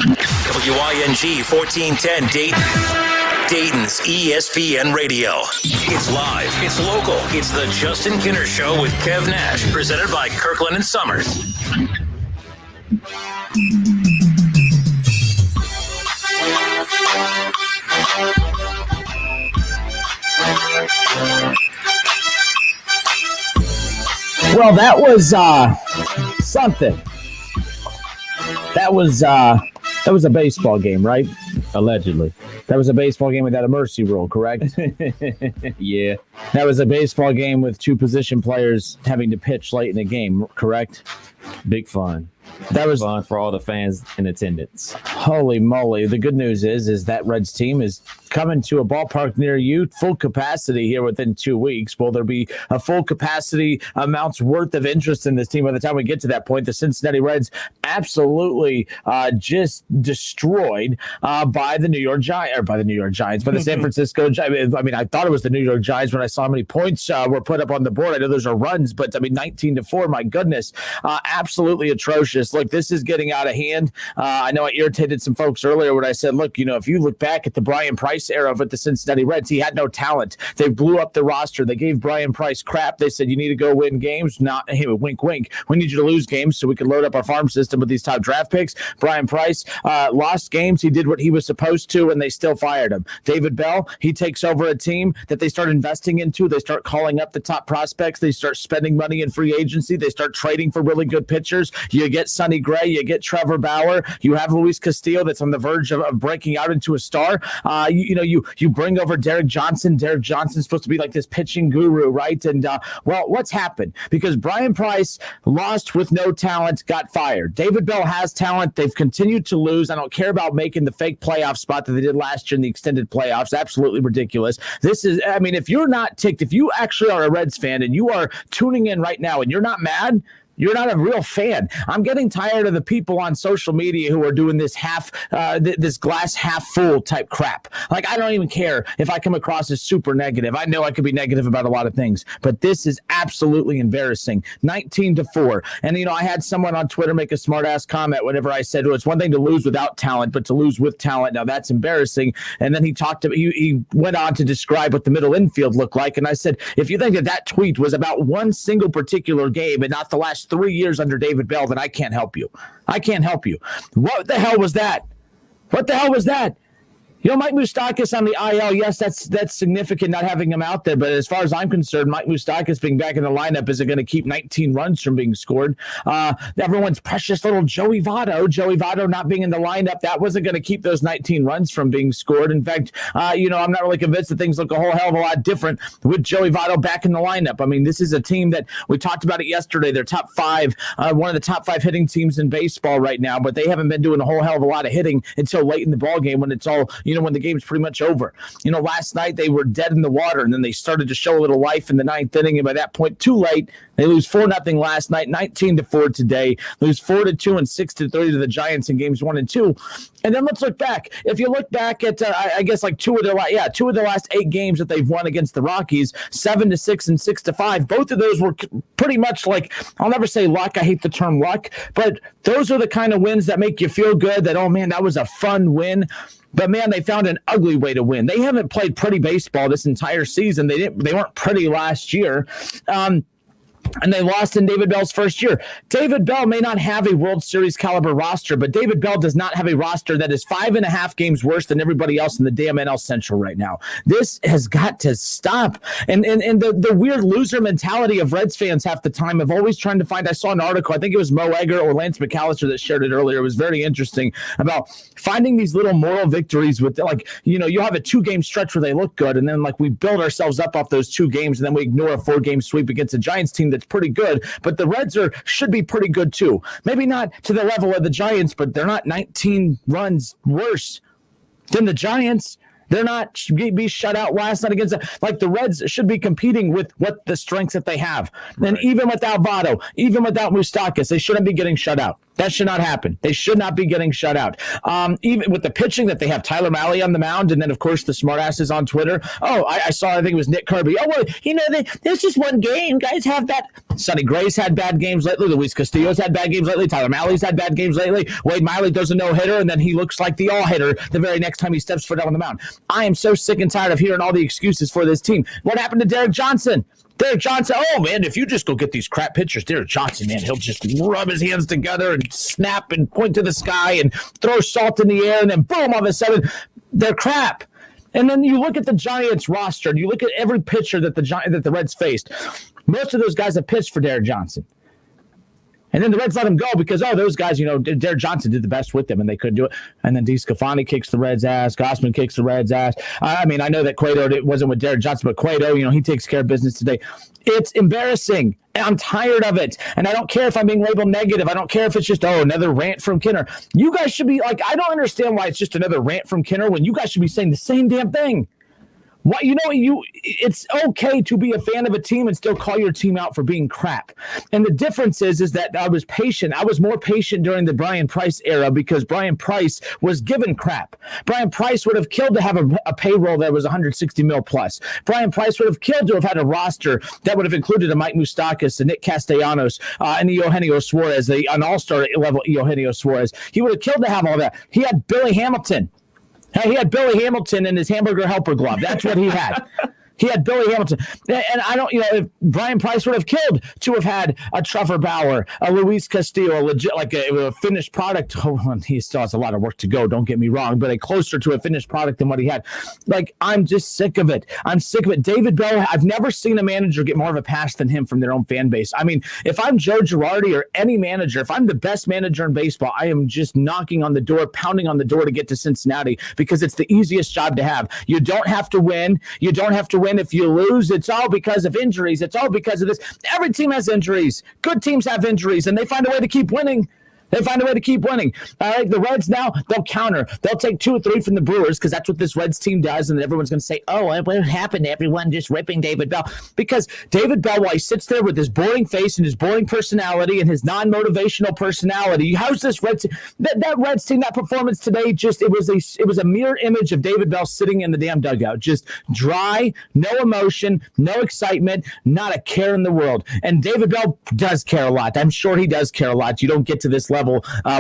WING 1410 Dayton. Dayton's ESPN Radio. It's live, it's local, it's the Justin Kinner Show with Kev Nash, presented by Kirkland and Sommers. Well, that was something. That was a baseball game, right? Allegedly. That was a baseball game without a mercy rule, correct? Yeah. That was a baseball game with two position players having to pitch late in the game, correct? Big fun. That was fun for all the fans in attendance. Holy moly. The good news is that Reds team is coming to a ballpark near you, full capacity here within 2 weeks. Will there be a full capacity amounts worth of interest in this team by the time we get to that point? The Cincinnati Reds absolutely just destroyed by the New York Giants, by the San Francisco Giants. I mean, I thought it was the New York Giants when I saw how many points were put up on the board. I know those are runs, but I mean, 19-4, my goodness, absolutely atrocious. Look, this is getting out of hand. I know I irritated some folks earlier when I said, look, if you look back at the Brian Price era with the Cincinnati Reds, he had no talent. They blew up the roster. They gave Brian Price crap. They said, you need to go win games. Not, hey, wink, wink. We need you to lose games so we can load up our farm system with these top draft picks. Brian Price lost games. He did what he was supposed to, and they still fired him. David Bell, he takes over a team that they start investing into. They start calling up the top prospects. They start spending money in free agency. They start trading for really good pitchers. You get Sonny Gray. You get Trevor Bauer. You have Luis Castillo that's on the verge of breaking out into a star. You bring over Derek Johnson. Derek Johnson's supposed to be like this pitching guru, right? And, well, what's happened? Because Brian Price lost with no talent, got fired. David Bell has talent. They've continued to lose. I don't care about making the fake playoff spot that they did last year in the extended playoffs. Absolutely ridiculous. This is, I mean, if you're not ticked, if you actually are a Reds fan and you are tuning in right now and you're not mad, you're not a real fan. I'm getting tired of the people on social media who are doing this this glass half full type crap. Like, I don't even care if I come across as super negative. I know I could be negative about a lot of things, but this is absolutely embarrassing. 19-4. And, I had someone on Twitter make a smart ass comment whenever I said, well, it's one thing to lose without talent, but to lose with talent, now that's embarrassing. And then he went on to describe what the middle infield looked like. And I said, if you think that tweet was about one single particular game and not the last 3 years under David Bell, then I can't help you. I can't help you. What the hell was that? What the hell was that? Mike Moustakas on the IL, yes, that's significant not having him out there. But as far as I'm concerned, Mike Moustakas being back in the lineup isn't going to keep 19 runs from being scored. Everyone's precious little Joey Votto not being in the lineup, that wasn't going to keep those 19 runs from being scored. In fact, I'm not really convinced that things look a whole hell of a lot different with Joey Votto back in the lineup. I mean, this is a team that we talked about it yesterday. They're top five, one of the top 5 hitting teams in baseball right now, but they haven't been doing a whole hell of a lot of hitting until late in the ball game when it's all, when the game's pretty much over. Last night they were dead in the water, and then they started to show a little life in the 9th inning, and by that point, too late. They lose 4-0 last night, 19-4 today, lose 4-2 and 6-3 to the Giants in games 1 and 2. And then let's look back. If you look back at, I guess like two of their last 8 games that they've won against the Rockies, 7-6 and 6-5. Both of those were pretty much like, I'll never say luck. I hate the term luck, but those are the kind of wins that make you feel good. That, oh man, that was a fun win. But man, they found an ugly way to win. They haven't played pretty baseball this entire season. They weren't pretty last year. And they lost in David Bell's first year. David Bell may not have a World Series caliber roster, but David Bell does not have a roster that is 5.5 games worse than everybody else in the damn NL Central right now. This has got to stop. And the weird loser mentality of Reds fans half the time of always trying to find, I saw an article, I think it was Mo Egger or Lance McAllister that shared it earlier. It was very interesting about finding these little moral victories with, like, you'll have a 2-game stretch where they look good, and then like we build ourselves up off those 2 games, and then we ignore a 4-game sweep against a Giants team that's pretty good, but the Reds should be pretty good too. Maybe not to the level of the Giants, but they're not 19 runs worse than the Giants. They're not be shut out last night against like the Reds should be competing with what the strengths that they have. Right. And even without Votto, even without Moustakas, they shouldn't be getting shut out. That should not happen. They should not be getting shut out. Even with the pitching that they have, Tyler Mahle on the mound, and then, of course, the smartasses on Twitter. Oh, I saw, I think it was Nick Kirby. Oh, well, there's just one game. Guys have bad. Sonny Gray's had bad games lately. Luis Castillo's had bad games lately. Tyler Mahle's had bad games lately. Wade Miley does a no-hitter, and then he looks like the all-hitter the very next time he steps foot out on the mound. I am so sick and tired of hearing all the excuses for this team. What happened to Derek Johnson? Derek Johnson, oh, man, if you just go get these crap pitchers, Derek Johnson, man, he'll just rub his hands together and snap and point to the sky and throw salt in the air, and then boom, all of a sudden, they're crap. And then you look at the Giants roster, and you look at every pitcher that the Reds faced. Most of those guys have pitched for Derek Johnson. And then the Reds let him go because, those guys, Derek Johnson did the best with them, and they couldn't do it. And then DeSclafani kicks the Reds' ass. Gossman kicks the Reds' ass. I mean, I know that Cueto wasn't with Derek Johnson, but Cueto, he takes care of business today. It's embarrassing. I'm tired of it. And I don't care if I'm being labeled negative. I don't care if it's just, another rant from Kinner. You guys should be like, I don't understand why it's just another rant from Kinner when you guys should be saying the same damn thing. What it's okay to be a fan of a team and still call your team out for being crap. And the difference is that I was patient. I was more patient during the Brian Price era because Brian Price was given crap. Brian Price would have killed to have a payroll that was $160 million plus. Brian Price would have killed to have had a roster that would have included a Mike Moustakas, a Nick Castellanos, and the Eugenio Suarez, an all-star level Eugenio Suarez. He would have killed to have all that. He had Billy Hamilton. He had Billy Hamilton in his hamburger helper glove. That's what he had. He had Billy Hamilton. And I don't, if Brian Price would have killed to have had a Trevor Bauer, a Luis Castillo, a finished product. He still has a lot of work to go, don't get me wrong, but closer to a finished product than what he had. I'm just sick of it. I'm sick of it. David Bell, I've never seen a manager get more of a pass than him from their own fan base. I mean, if I'm Joe Girardi or any manager, if I'm the best manager in baseball, I am just knocking on the door, pounding on the door to get to Cincinnati because it's the easiest job to have. You don't have to win. You don't have to win. If you lose, it's all because of injuries. It's all because of this. Every team has injuries. Good teams have injuries, and they find a way to keep winning. All right, the Reds now, they'll counter. They'll take 2 or 3 from the Brewers because that's what this Reds team does, and everyone's going to say, what happened to everyone just ripping David Bell? Because David Bell, while he sits there with his boring face and his boring personality and his non-motivational personality, how's this Reds team? That Reds team, that performance today, it was a mirror image of David Bell sitting in the damn dugout, just dry, no emotion, no excitement, not a care in the world. And David Bell does care a lot. I'm sure he does care a lot. You don't get to this level,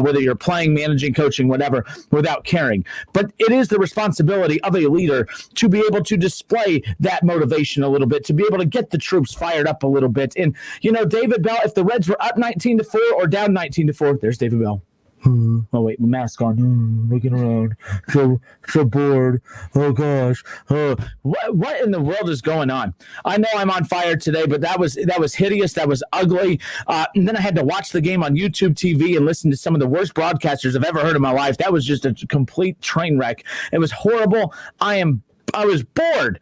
whether you're playing, managing, coaching, whatever, without caring. But it is the responsibility of a leader to be able to display that motivation a little bit, to be able to get the troops fired up a little bit. And, David Bell, if the Reds were up 19-4 or down 19-4, there's David Bell. Oh, wait, my mask on. Looking around. So bored. Oh, gosh. What in the world is going on? I know I'm on fire today, but that was hideous. That was ugly. And then I had to watch the game on YouTube TV and listen to some of the worst broadcasters I've ever heard in my life. That was just a complete train wreck. It was horrible. I was bored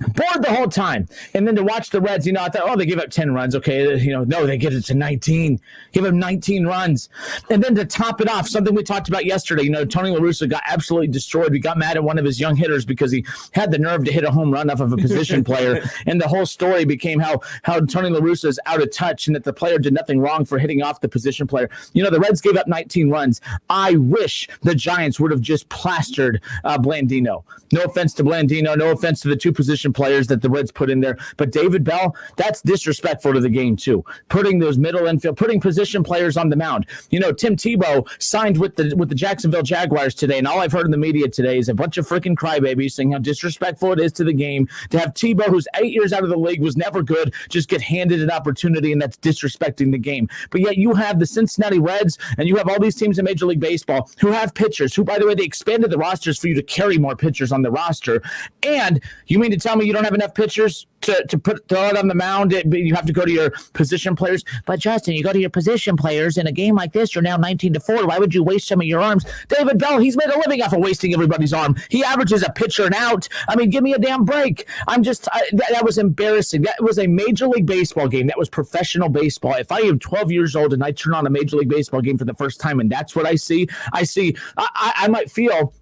the whole time. And then to watch the Reds, I thought, they give up 10 runs. Okay. No, they get it to 19. Give them 19 runs. And then to top it off, something we talked about yesterday, Tony La Russa got absolutely destroyed. We got mad at one of his young hitters because he had the nerve to hit a home run off of a position player. And the whole story became how Tony La Russa is out of touch and that the player did nothing wrong for hitting off the position player. The Reds gave up 19 runs. I wish the Giants would have just plastered Blandino. No offense to Blandino. No offense to the 2 position players that the Reds put in there. But David Bell, that's disrespectful to the game too. Putting those middle infield, putting position players on the mound. Tim Tebow signed with the Jacksonville Jaguars today, and all I've heard in the media today is a bunch of freaking crybabies saying how disrespectful it is to the game to have Tebow, who's 8 years out of the league, was never good, just get handed an opportunity, and that's disrespecting the game. But yet you have the Cincinnati Reds, and you have all these teams in Major League Baseball who have pitchers, who, by the way, they expanded the rosters for you to carry more pitchers on the roster. And you mean to tell me you don't have enough pitchers to throw it on the mound? You have to go to your position players. But Justin, you go to your position players in a game like this, you're now 19-4. Why would you waste some of your arms? David Bell, he's made a living off of wasting everybody's arm. He averages a pitcher and out. I mean, give me a damn break. That was embarrassing. That was a Major League Baseball game. That was professional baseball. If I am 12 years old and I turn on a Major League Baseball game for the first time and that's what I see, I might feel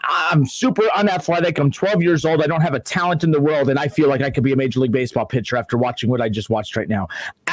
I'm super unathletic. I'm 12 years old. I don't have a talent in the world, and I feel like I could be a Major League Baseball pitcher after watching what I just watched right now.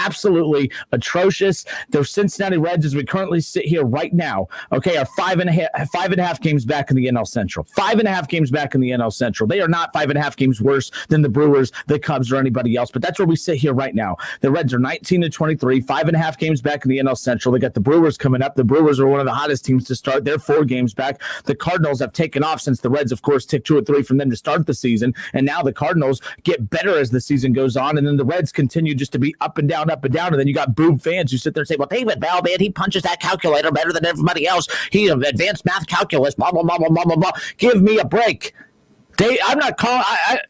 absolutely atrocious. The Cincinnati Reds, as we currently sit here right now, okay, are 5.5 games back in the NL Central. 5.5 games back in the NL Central. They are not 5.5 games worse than the Brewers, the Cubs, or anybody else, but that's where we sit here right now. The Reds are 19-23, 5.5 games back in the NL Central. They got the Brewers coming up. The Brewers are one of the hottest teams to start. They're 4 games back. The Cardinals have taken off since the Reds, of course, took 2 or 3 from them to start the season, and now the Cardinals get better as the season goes on, and then the Reds continue just to be up and down, and then you got boob fans who sit there and say, well, David Bell, man, he punches that calculator better than everybody else. He advanced math calculus, blah, blah, blah, blah, blah, blah, blah. Give me a break. I'm not calling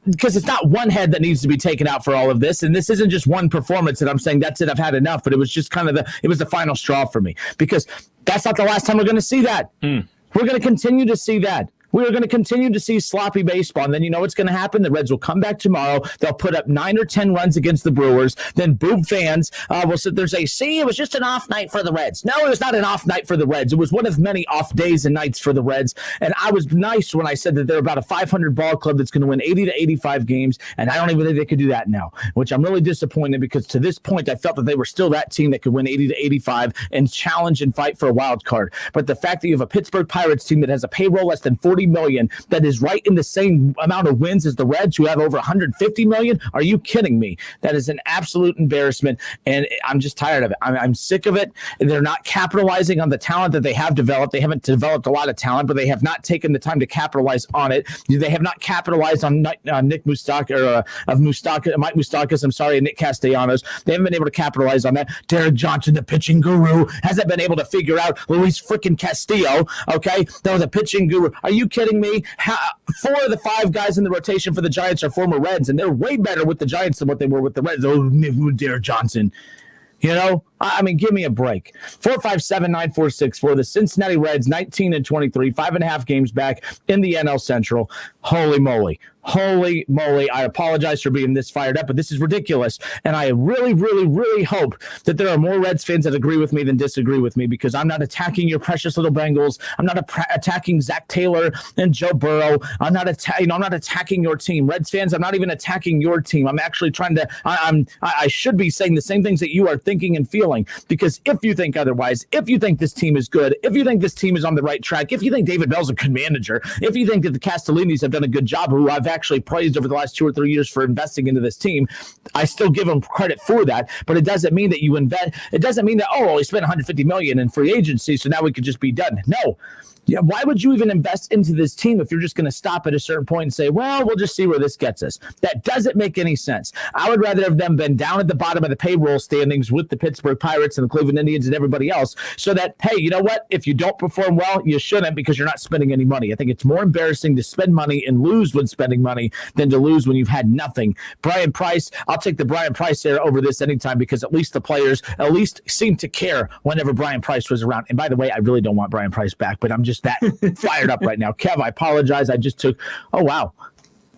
because it's not one head that needs to be taken out for all of this, and this isn't just one performance that I'm saying that's it, I've had enough, but it was just kind of the final straw for me, because that's not the last time we're going to see that. We're going to continue to see that. We are going to continue to see sloppy baseball, and then you know what's going to happen? The Reds will come back tomorrow. They'll put up 9 or 10 runs against the Brewers. Then boob fans will sit there and say, see, it was just an off night for the Reds. No, it was not an off night for the Reds. It was one of many off days and nights for the Reds, and I was nice when I said that they're about a 500 ball club that's going to win 80 to 85 games, and I don't even think they could do that now, which I'm really disappointed, because to this point I felt that they were still that team that could win 80 to 85 and challenge and fight for a wild card. But the fact that you have a Pittsburgh Pirates team that has a payroll less than $40 million, that is right in the same amount of wins as the Reds, who have over $150 million. Are you kidding me? That is an absolute embarrassment, and I'm just tired of it. I'm sick of it. They're not capitalizing on the talent that they have developed. They haven't developed a lot of talent, but they have not taken the time to capitalize on it. They have not capitalized on Nick Moustakas, Mike Moustakas, and Nick Castellanos. They haven't been able to capitalize on that. Derek Johnson, the pitching guru, hasn't been able to figure out Luis freaking Castillo. Okay, that was a pitching guru. Are you kidding me? 4 of the 5 guys in the rotation for the Giants are former Reds, and they're way better with the Giants than what they were with the Reds. Oh, Derek Johnson. You know, I mean, give me a break. 457-9464. The Cincinnati Reds, 19-23, 5.5 games back in the NL Central. Holy moly. Holy moly. I apologize for being this fired up, but this is ridiculous. And I really, really, really hope that there are more Reds fans that agree with me than disagree with me, because I'm not attacking your precious little Bengals. I'm not attacking Zach Taylor and Joe Burrow. I'm not attacking your team. Reds fans, I'm not even attacking your team. I'm actually trying to, I should be saying the same things that you are thinking and feeling, because if you think otherwise, if you think this team is good, if you think this team is on the right track, if you think David Bell's a good manager, if you think that the Castellinis have done a good job, who I've actually praised over the last 2 or 3 years for investing into this team, I still give them credit for that, but it doesn't mean that you invest. It doesn't mean that, oh, well, we spent $150 million in free agency, so now we could just be done. No. Yeah, why would you even invest into this team if you're just going to stop at a certain point and say, well, we'll just see where this gets us? That doesn't make any sense. I would rather have them been down at the bottom of the payroll standings with the Pittsburgh Pirates and the Cleveland Indians and everybody else, so that, hey, you know what? If you don't perform well, you shouldn't, because you're not spending any money. I think it's more embarrassing to spend money and lose when spending money than to lose when you've had nothing. Brian Price, I'll take the Brian Price era over this anytime, because at least the players at least seem to care whenever Brian Price was around. And by the way, I really don't want Brian Price back, but I'm just that fired up right now. Kev, I apologize. I just took,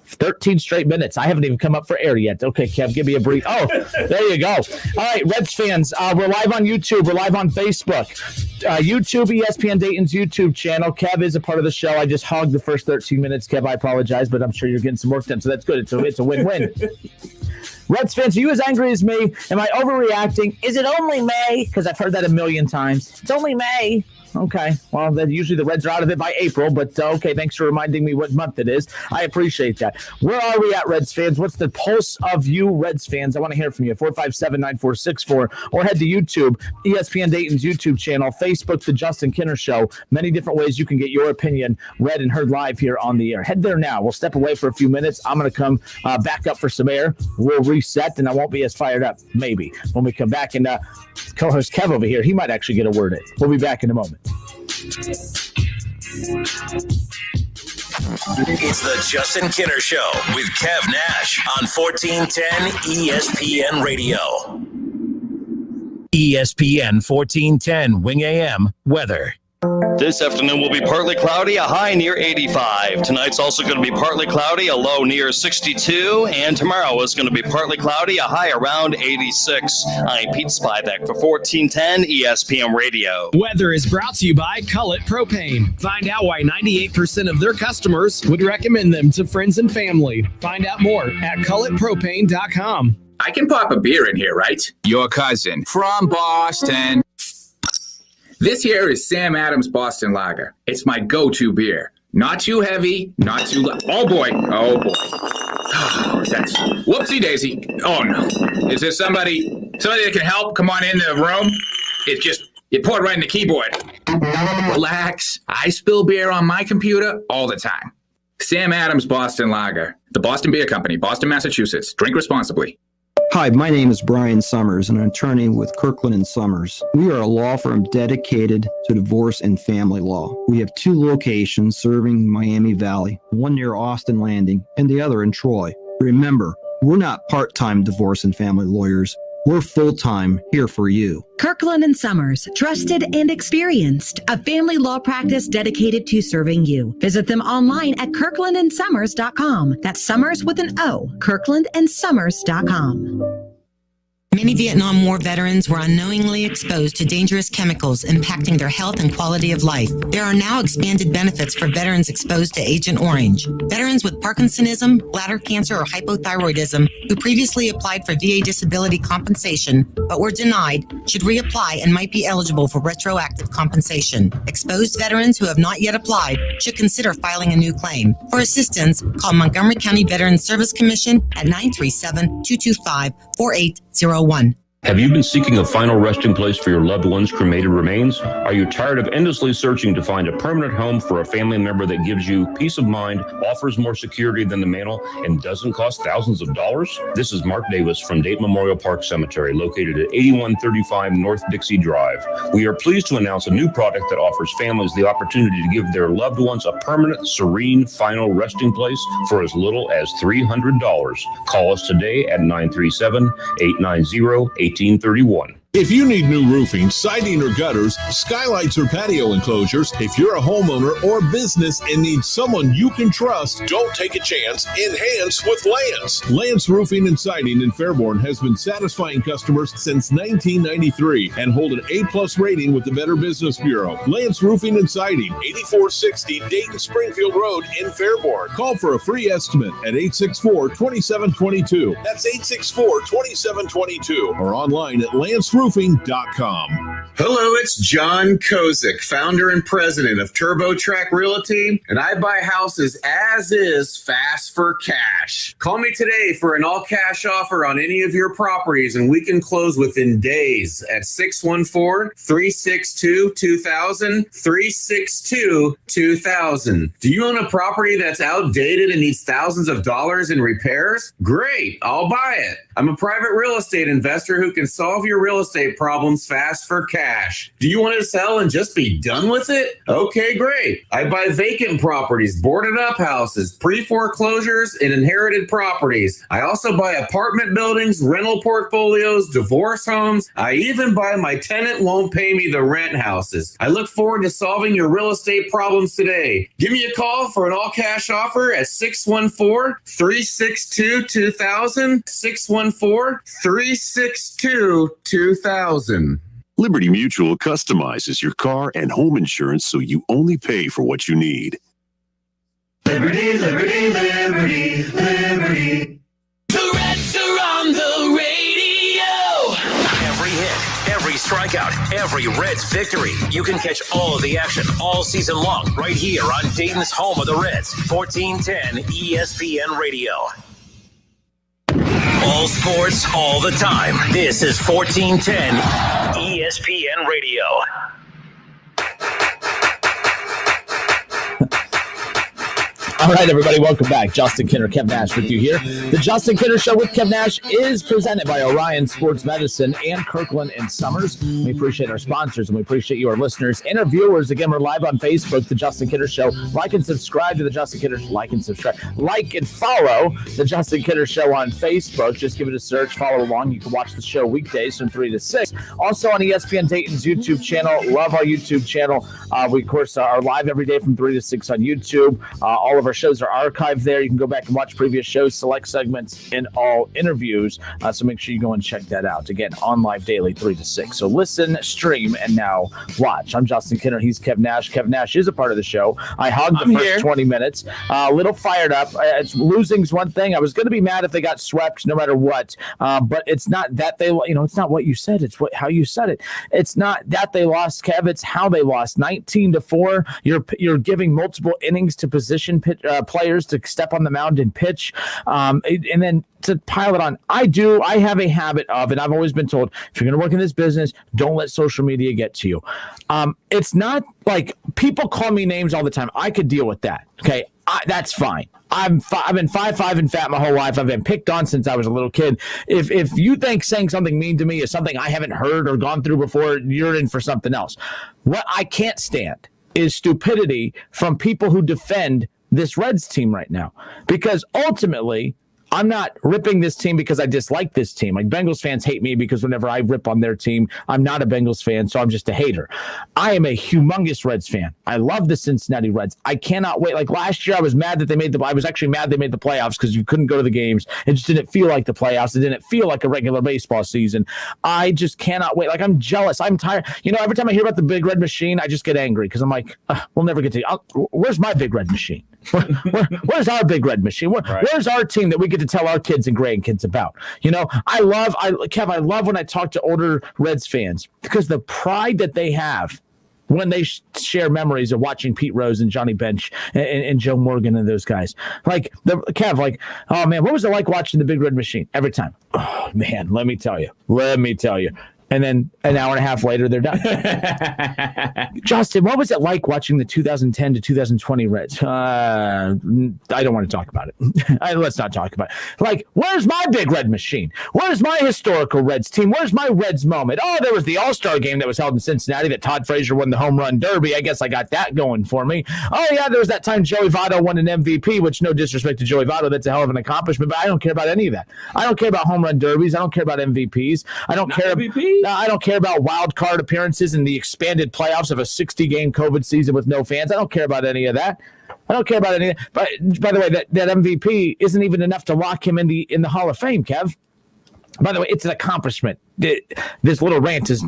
13 straight minutes. I haven't even come up for air yet. Okay, Kev, give me a brief. Oh, there you go. All right, Reds fans, we're live on YouTube. We're live on Facebook. YouTube, ESPN Dayton's YouTube channel. Kev is a part of the show. I just hogged the first 13 minutes. Kev, I apologize, but I'm sure you're getting some work done, so that's good. It's a win-win. Reds fans, are you as angry as me? Am I overreacting? Is it only May? Because I've heard that a million times. It's only May. Okay, well, then usually the Reds are out of it by April, but okay, thanks for reminding me what month it is. I appreciate that. Where are we at, Reds fans? What's the pulse of you, Reds fans? I want to hear from you. 457-9464, or head to YouTube, ESPN Dayton's YouTube channel, Facebook, The Justin Kinner Show. Many different ways you can get your opinion read and heard live here on the air. Head there now. We'll step away for a few minutes. I'm going to come back up for some air. We'll reset, and I won't be as fired up, maybe, when we come back. And co-host Kev over here, he might actually get a word in. We'll be back in a moment. It's the Justin Kinner Show with Kev Nash on 1410 ESPN Radio. ESPN 1410 Wing AM weather. This afternoon will be partly cloudy, a high near 85. Tonight's also going to be partly cloudy, a low near 62. And tomorrow is going to be partly cloudy, a high around 86. I'm Pete Spivak for 1410 ESPN Radio. Weather is brought to you by Cullet Propane. Find out why 98% of their customers would recommend them to friends and family. Find out more at culletpropane.com. I can pop a beer in here, right? Your cousin from Boston. This here is Sam Adams Boston Lager. It's my go-to beer. Not too heavy, not too light. Oh boy. That's whoopsie daisy. Oh no. Is there somebody that can help? Come on in the room. You pour it right in the keyboard. Relax. I spill beer on my computer all the time. Sam Adams Boston Lager. The Boston Beer Company, Boston, Massachusetts. Drink responsibly. Hi, my name is Brian Sommers, and I'm an attorney with Kirkland and Sommers. We are a law firm dedicated to divorce and family law. We have 2 locations serving Miami Valley, one near Austin Landing and the other in Troy. Remember, we're not part-time divorce and family lawyers. We're full-time here for you. Kirkland and Sommers, trusted and experienced, a family law practice dedicated to serving you. Visit them online at kirklandandsommers.com. That's Sommers with an O, kirklandandsommers.com. Many Vietnam War veterans were unknowingly exposed to dangerous chemicals impacting their health and quality of life. There are now expanded benefits for veterans exposed to Agent Orange. Veterans with Parkinsonism, bladder cancer, or hypothyroidism who previously applied for VA disability compensation but were denied should reapply and might be eligible for retroactive compensation. Exposed veterans who have not yet applied should consider filing a new claim. For assistance, call Montgomery County Veterans Service Commission at 937-225-4801. Have you been seeking a final resting place for your loved one's cremated remains? Are you tired of endlessly searching to find a permanent home for a family member that gives you peace of mind, offers more security than the mantle, and doesn't cost thousands of dollars? This is Mark Davis from Dayton Memorial Park Cemetery, located at 8135 North Dixie Drive. We are pleased to announce a new product that offers families the opportunity to give their loved ones a permanent, serene, final resting place for as little as $300. Call us today at 937-890-1831. If you need new roofing, siding, or gutters, skylights, or patio enclosures, if you're a homeowner or business and need someone you can trust, don't take a chance. Enhance with Lance. Lance Roofing and Siding in Fairborn has been satisfying customers since 1993 and hold an A+ rating with the Better Business Bureau. Lance Roofing and Siding, 8460 Dayton Springfield Road in Fairborn. Call for a free estimate at 864-2722. That's 864-2722 or online at lanceroofing.com. Hello, it's John Kozik, founder and president of Turbotrack Realty, and I buy houses as is, fast for cash. Call me today for an all-cash offer on any of your properties, and we can close within days at 614-362-2000, 362-2000. Do you own a property that's outdated and needs thousands of dollars in repairs? Great, I'll buy it. I'm a private real estate investor who can solve your real estate problems fast for cash. Do you want to sell and just be done with it? Okay, great. I buy vacant properties, boarded up houses, pre-foreclosures, and inherited properties. I also buy apartment buildings, rental portfolios, divorce homes. I even buy my tenant won't pay me the rent houses. I look forward to solving your real estate problems today. Give me a call for an all-cash offer at 614-362-2000, 614-362-2000. Liberty Mutual customizes your car and home insurance so you only pay for what you need. Liberty, liberty, liberty, liberty. The Reds are on the radio. Every hit, every strikeout, every Reds victory. You can catch all of the action all season long right here on Dayton's home of the Reds, 1410 ESPN Radio. All sports, all the time. This is 1410 ESPN Radio. All right, everybody, welcome back. Justin Kinner, Kev Nash with you here. The Justin Kinner Show with Kev Nash is presented by Orion Sports Medicine and Kirkland and Sommers. We appreciate our sponsors, and we appreciate you, our listeners and our viewers. Again, we're live on Facebook, The Justin Kinner Show. Like and subscribe to The Justin Kinner Show. Like and follow The Justin Kinner Show on Facebook. Just give it a search, follow along. You can watch the show weekdays from 3 to 6. Also on ESPN Dayton's YouTube channel. Love our YouTube channel. We, of course, are live every day from 3 to 6 on YouTube. All of our shows are archived there. You can go back and watch previous shows, select segments, and all interviews. So make sure you go and check that out. Again, on live daily, 3 to 6. So listen, stream, and now watch. I'm Justin Kinner. He's Kev Nash. Kev Nash is a part of the show. I hogged the first 20 minutes. A little fired up. Losing's one thing. I was going to be mad if they got swept no matter what. But it's not that they, it's not what you said. It's how you said it. It's not that they lost, Kev. It's how they lost. 19-4. You're giving multiple innings to position players to step on the mound and pitch. And then to pile it on, I have a habit of, and I've always been told, if you're going to work in this business, don't let social media get to you. It's not like people call me names all the time. I could deal with that. Okay. That's fine. I've been 5'5" and fat my whole life. I've been picked on since I was a little kid. If you think saying something mean to me is something I haven't heard or gone through before, you're in for something else. What I can't stand is stupidity from people who defend this Reds team right now, because ultimately I'm not ripping this team because I dislike this team. Like, Bengals fans hate me because whenever I rip on their team, I'm not a Bengals fan, so I'm just a hater. I am a humongous Reds fan. I love the Cincinnati Reds. I cannot wait. Like, last year, I was mad that I was actually mad they made the playoffs because you couldn't go to the games. It just didn't feel like the playoffs. It didn't feel like a regular baseball season. I just cannot wait. Like, I'm jealous. I'm tired. Every time I hear about the Big Red Machine, I just get angry because I'm like, we'll never get to where's my Big Red Machine? Where's our Big Red Machine? Where's our team that we get to tell our kids and grandkids about? I love when I talk to older Reds fans, because the pride that they have when they share memories of watching Pete Rose and Johnny Bench and Joe Morgan and those guys. Kev, oh man, what was it like watching the Big Red Machine every time? Oh man, let me tell you. And then an hour and a half later, they're done. Justin, what was it like watching the 2010 to 2020 Reds? I don't want to talk about it. Let's not talk about it. Where's my Big Red Machine? Where's my historical Reds team? Where's my Reds moment? Oh, there was the All-Star game that was held in Cincinnati that Todd Frazier won the home run derby. I guess I got that going for me. Oh, yeah, there was that time Joey Votto won an MVP, which, no disrespect to Joey Votto, that's a hell of an accomplishment, but I don't care about any of that. I don't care about home run derbies. I don't care about MVPs. I don't care about wild card appearances in the expanded playoffs of a 60-game COVID season with no fans. I don't care about any of that. But by the way, that MVP isn't even enough to lock him in the Hall of Fame, Kev. By the way, it's an accomplishment. This little rant has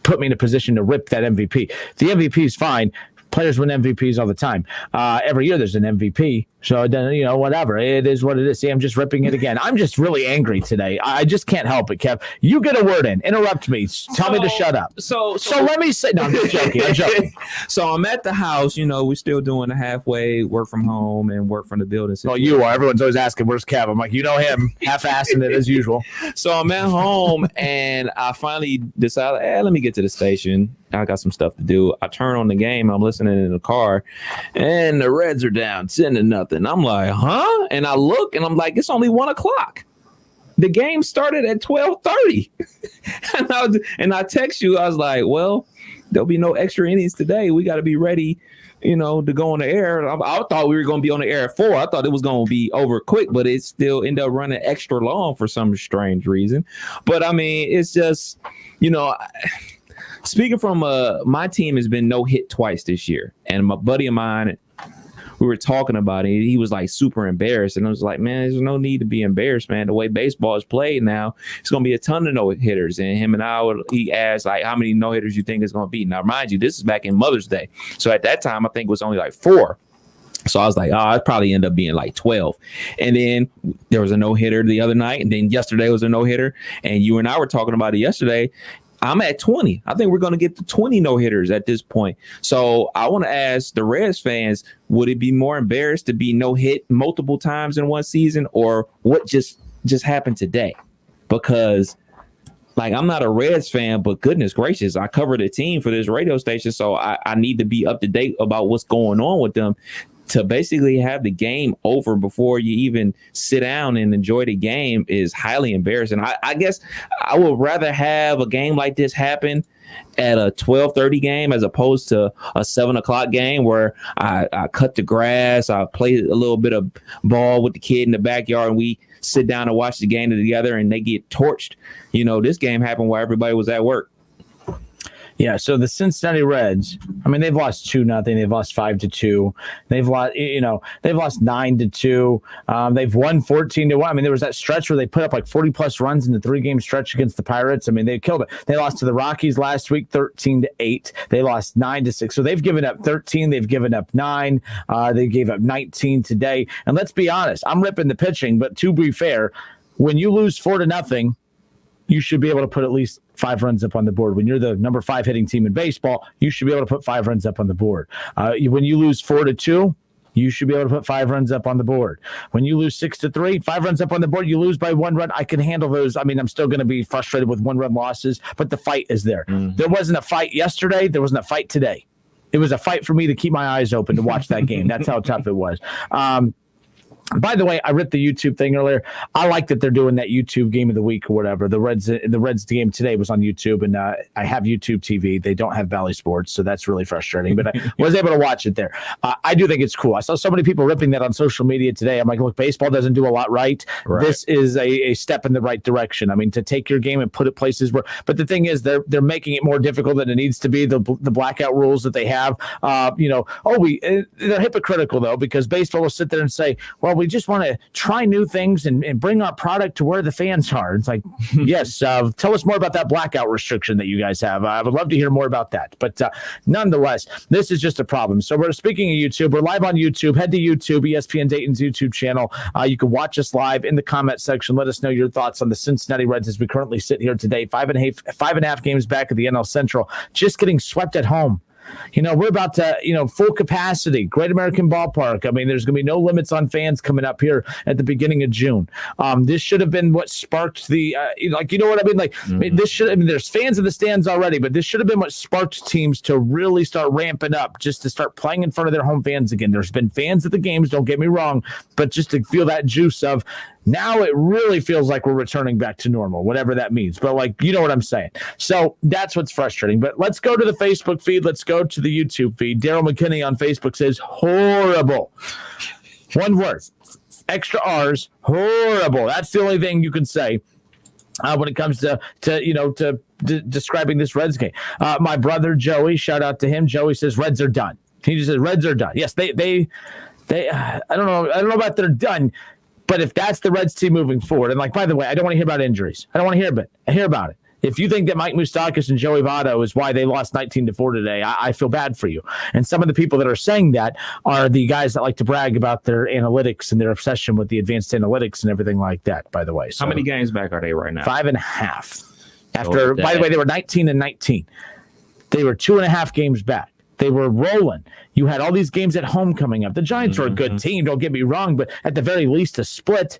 put me in a position to rip that MVP. The MVP is fine. Players win MVPs all the time. Every year there's an MVP. So, whatever. It is what it is. See, I'm just ripping it again. I'm just really angry today. I just can't help it, Kev. You get a word in. Interrupt me. Tell me to shut up. So let me say. No, I'm just joking. So I'm at the house. We're still doing the halfway work from home and work from the building. Oh, you are. Everyone's always asking, where's Kev? I'm like, him. Half-assing it as usual. So I'm at home, and I finally decided, let me get to the station. I got some stuff to do. I turn on the game. I'm listening in the car, and the Reds are down 10-0. I'm like, huh? And I look, and I'm like, it's only 1 o'clock. The game started at 12:30. and I text you. I was like, well, there'll be no extra innings today. We got to be ready, to go on the air. I thought we were going to be on the air at 4. I thought it was going to be over quick, but it still ended up running extra long for some strange reason. But, it's just, speaking from my team has been no hit twice this year. And my buddy of mine, we were talking about it. He was like super embarrassed. And I was like, man, there's no need to be embarrassed, man. The way baseball is played now, it's going to be a ton of no-hitters. And he asked, how many no-hitters you think it's going to be? Now, mind you, this is back in Mother's Day. So at that time, I think it was only 4. So I was like, I'd probably end up being 12. And then there was a no-hitter the other night. And then yesterday was a no-hitter. And you and I were talking about it yesterday. I'm at 20. I think we're going to get to 20 no-hitters at this point. So I want to ask the Reds fans, would it be more embarrassed to be no-hit multiple times in one season, or what just happened today? Because, I'm not a Reds fan, but goodness gracious, I cover the team for this radio station, so I need to be up to date about what's going on with them. To basically have the game over before you even sit down and enjoy the game is highly embarrassing. I guess I would rather have a game like this happen at a 12:30 game as opposed to a 7 o'clock game where I cut the grass, I play a little bit of ball with the kid in the backyard, and we sit down and watch the game together and they get torched. This game happened while everybody was at work. Yeah, so the Cincinnati Reds, I mean, they've lost 2-0. They've lost 5-2. They've lost 9-2. They've won 14-1. I mean, there was that stretch where they put up like 40+ runs in the 3-game stretch against the Pirates. I mean, they killed it. They lost to the Rockies last week, 13-8. They lost 9-6. So they've given up 13. They've given up 9. They gave up 19 today. And let's be honest, I'm ripping the pitching, but to be fair, when you lose 4-0, you should be able to put at least 5 runs up on the board. When you're the number 5 hitting team in baseball, you should be able to put 5 runs up on the board. When you lose 4-2, you should be able to put 5 runs up on the board. When you lose 6-3, 5 runs up on the board, you lose by 1 run. I can handle those. I mean, I'm still going to be frustrated with 1-run losses, but the fight is there. There wasn't a fight yesterday. There wasn't a fight today. It was a fight for me to keep my eyes open to watch that game. That's how tough it was. By the way, I ripped the YouTube thing earlier. I like that they're doing that YouTube game of the week or whatever. The Reds game today was on YouTube, and I have YouTube TV. They don't have Valley Sports, so that's really frustrating. But I was able to watch it there. I do think it's cool. I saw so many people ripping that on social media today. I'm like, look, baseball doesn't do a lot right. This is a step in the right direction. I mean, to take your game and put it places where. But the thing is, they're making it more difficult than it needs to be. The blackout rules that they have. They're hypocritical though, because baseball will sit there and say, well, we just want to try new things and bring our product to where the fans are. It's like, yes, tell us more about that blackout restriction that you guys have. I would love to hear more about that. But nonetheless, this is just a problem. So speaking of YouTube, we're live on YouTube. Head to YouTube, ESPN Dayton's YouTube channel. You can watch us live in the comment section. Let us know your thoughts on the Cincinnati Reds as we currently sit here today. 5.5 games back at the NL Central, just getting swept at home. We're about to, full capacity, Great American Ballpark. I mean, there's going to be no limits on fans coming up here at the beginning of June. This should have been what sparked the, you know what I mean? Like, this should, I mean, there's fans in the stands already, but this should have been what sparked teams to really start ramping up, just to start playing in front of their home fans again. There's been fans at the games, don't get me wrong, but just to feel that juice of, now it really feels like we're returning back to normal, whatever that means. But you know what I'm saying. So that's what's frustrating. But let's go to the Facebook feed. Let's go to the YouTube feed. Daryl McKinney on Facebook says, horrible. One word. Extra R's. Horrible. That's the only thing you can say when it comes to describing this Reds game. My brother Joey, shout out to him. Joey says Reds are done. He just says Reds are done. Yes, they I don't know about they're done. But if that's the Reds team moving forward, and by the way, I don't want to hear about injuries. I don't want to hear about it. If you think that Mike Moustakas and Joey Votto is why they lost 19-4 today, I feel bad for you. And some of the people that are saying that are the guys that like to brag about their analytics and their obsession with the advanced analytics and everything like that, by the way. So, how many games back are they right now? 5.5. By the way, they were 19-19. They were 2.5 games back. They were rolling. You had all these games at home coming up. The Giants are a good team, don't get me wrong, but at the very least, a split.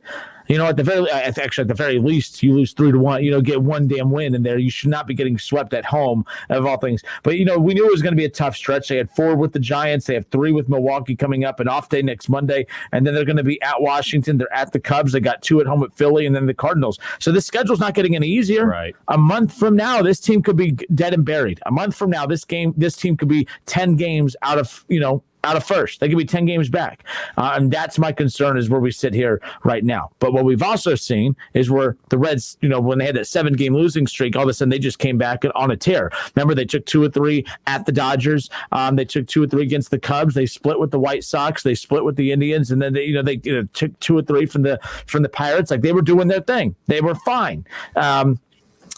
At the very least, you lose 3-1. Get one damn win in there. You should not be getting swept at home, of all things. But we knew it was going to be a tough stretch. They had 4 with the Giants. They have 3 with Milwaukee coming up, an off day next Monday, and then they're going to be at Washington. They're at the Cubs. They got 2 at home at Philly, and then the Cardinals. So this schedule's not getting any easier. Right. A month from now, this team could be dead and buried. A month from now, this team could be 10 games out of first. They could be 10 games back. And that's my concern, is where we sit here right now. But what we've also seen is where the Reds, when they had that 7-game losing streak, all of a sudden they just came back on a tear. Remember, they took 2 or 3 at the Dodgers. They took 2 or 3 against the Cubs. They split with the White Sox. They split with the Indians. And then they took 2 or 3 from the Pirates. Like, they were doing their thing. They were fine.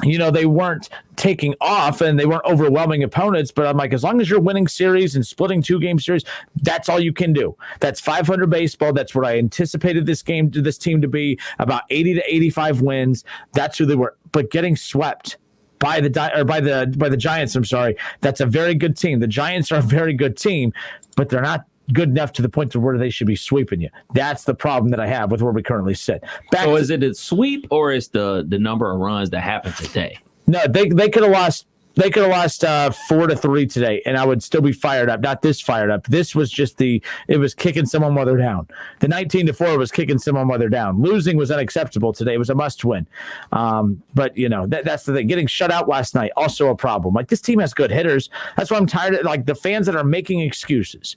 They weren't taking off and they weren't overwhelming opponents, but I'm like, as long as you're winning series and splitting 2-game series, that's all you can do. That's 500 baseball. That's what I anticipated this team to be, about 80 to 85 wins. That's who they were. But getting swept by the Giants, I'm sorry, that's a very good team. The Giants are a very good team, but they're not good enough to the point to where they should be sweeping you. That's the problem that I have with where we currently sit. Is it a sweep, or is the number of runs that happened today? No, they could have lost. They could have lost 4-3 today, and I would still be fired up. Not this fired up. This was just it was kicking someone while they're down. The 19-4 was kicking someone while they're down. Losing was unacceptable today. It was a must win. But that's the thing. Getting shut out last night, also a problem. Like, this team has good hitters. That's why I'm tired of the fans that are making excuses.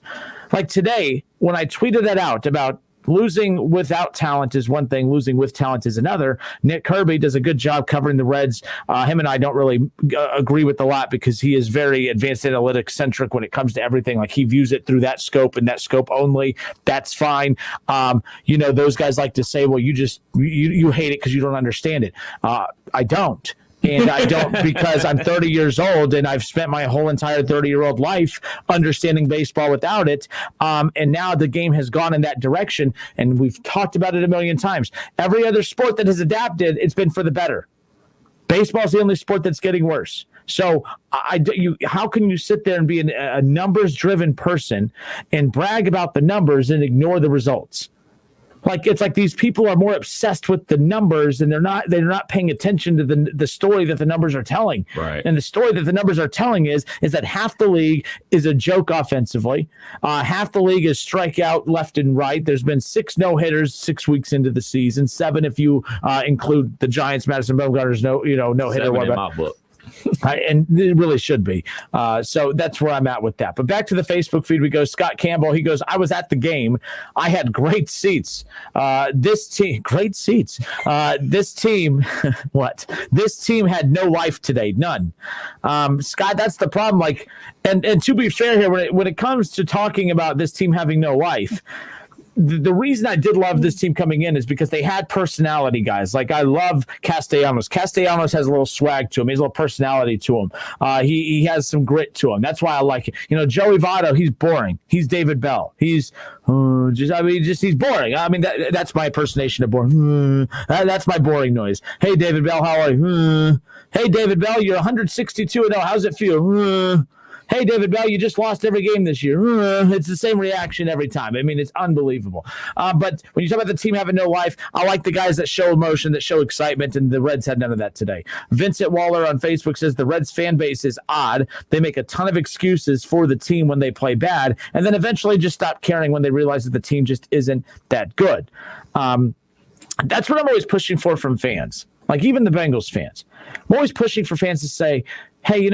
Like today, when I tweeted that out about losing without talent is one thing. Losing with talent is another. Nick Kirby does a good job covering the Reds. Him and I don't really agree with a lot because he is very advanced analytics centric when it comes to everything. Like he views it through that scope and that scope only. That's fine. Those guys like to say, well, you hate it because you don't understand it. I don't. And I don't because I'm 30 years old and I've spent my whole entire 30-year-old life understanding baseball without it. And now the game has gone in that direction. And we've talked about it a million times. Every other sport that has adapted, it's been for the better. Baseball is the only sport that's getting worse. So how can you sit there and be a numbers-driven person and brag about the numbers and ignore the results? It's like these people are more obsessed with the numbers and they're not paying attention to the story that the numbers are telling. Right. And the story that the numbers are telling is that half the league is a joke offensively. Half the league is strikeout left and right. There's been 6 no-hitters 6 weeks into the season, 7 if you include the Giants, Madison Bumgarner's no-hitter. 7 in my book. And it really should be. So that's where I'm at with that. But back to the Facebook feed we go. Scott Campbell, he goes, I was at the game. I had great seats. This team, what? This team had no life today. None. Scott, that's the problem. And to be fair here, when it comes to talking about this team having no life, the reason I did love this team coming in is because they had personality, guys. I love Castellanos. Castellanos has a little swag to him. He has a little personality to him. He has some grit to him. That's why I like it. Joey Votto, he's boring. He's David Bell. He's he's boring. I mean, that's my impersonation of boring. That's my boring noise. Hey, David Bell, how are you? Hey, David Bell, you're 162-0. How's it feel? Hey, David Bell, you just lost every game this year. It's the same reaction every time. I mean, it's unbelievable. But when you talk about the team having no life, I like the guys that show emotion, that show excitement, and the Reds had none of that today. Vincent Waller on Facebook says the Reds fan base is odd. They make a ton of excuses for the team when they play bad, and then eventually just stop caring when they realize that the team just isn't that good. That's what I'm always pushing for from fans, even the Bengals fans. I'm always pushing for fans to say, hey,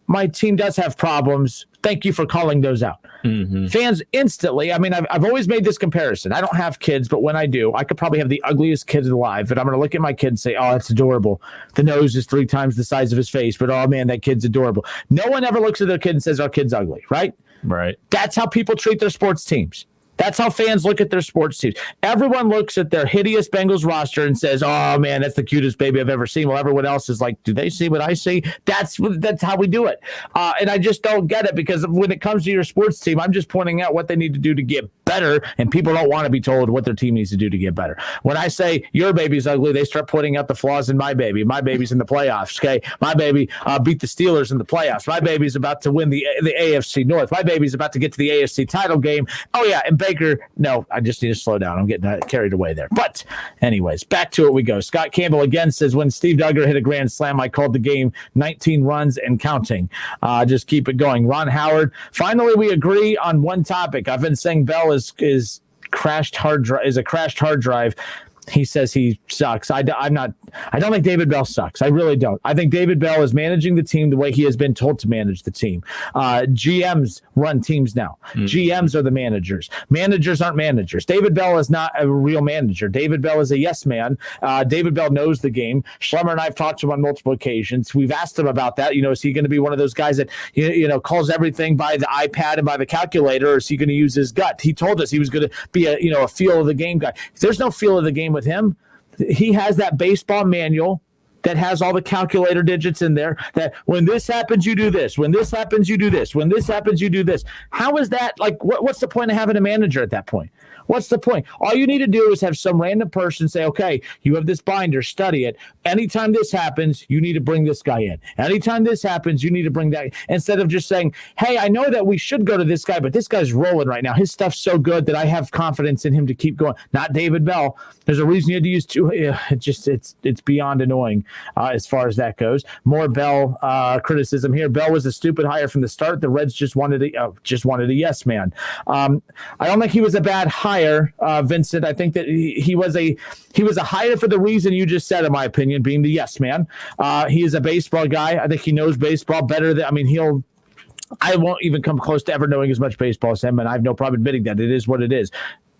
my team does have problems. Thank you for calling those out. Mm-hmm. Fans instantly, I've always made this comparison. I don't have kids, but when I do, I could probably have the ugliest kid alive, but I'm going to look at my kid and say, oh, that's adorable. The nose is 3 times the size of his face, but oh man, that kid's adorable. No one ever looks at their kid and says, our kid's ugly, right? Right. That's how people treat their sports teams. That's how fans look at their sports teams. Everyone looks at their hideous Bengals roster and says, oh, man, that's the cutest baby I've ever seen. Well, everyone else is like, do they see what I see? That's how we do it. And I just don't get it because when it comes to your sports team, I'm just pointing out what they need to do to get better, and people don't want to be told what their team needs to do to get better. When I say your baby's ugly, they start pointing out the flaws in my baby. My baby's in the playoffs, okay? My baby beat the Steelers in the playoffs. My baby's about to win the AFC North. My baby's about to get to the AFC title game. Oh, yeah, and Baker, no, I just need to slow down. I'm getting carried away there. But anyways, back to it we go. Scott Campbell again says, when Steve Duggar hit a grand slam, I called the game 19 runs and counting. Just keep it going. Ron Howard, finally we agree on one topic. I've been saying Bell is a crashed hard drive. He says he sucks. I don't think David Bell sucks. I really don't. I think David Bell is managing the team the way he has been told to manage the team. GMs run teams now. Mm-hmm. GMs are the managers. Managers aren't managers. David Bell is not a real manager. David Bell is a yes man. David Bell knows the game. Schlemmer and I have talked to him on multiple occasions. We've asked him about that. Is he going to be one of those guys that calls everything by the iPad and by the calculator, or is he going to use his gut? He told us he was going to be a feel of the game guy. There's no feel of the game with him. He has that baseball manual that has all the calculator digits in there, that when this happens, you do this. When this happens, you do this. When this happens, you do this. How is that? What's the point of having a manager at that point? What's the point? All you need to do is have some random person say, okay, you have this binder, study it. Anytime this happens, you need to bring this guy in. Anytime this happens, you need to bring that, instead of just saying, hey, I know that we should go to this guy, but this guy's rolling right now. His stuff's so good that I have confidence in him to keep going. Not David Bell. There's a reason you had to use two. It's beyond annoying as far as that goes. More Bell criticism here. Bell was a stupid hire from the start. The Reds just wanted a yes man. I don't think he was a bad hire, Vincent. I think that he was a hire for the reason you just said, in my opinion, being the yes man. He is a baseball guy. I think he knows baseball better than, I won't even come close to ever knowing as much baseball as him, and I have no problem admitting that. It is what it is.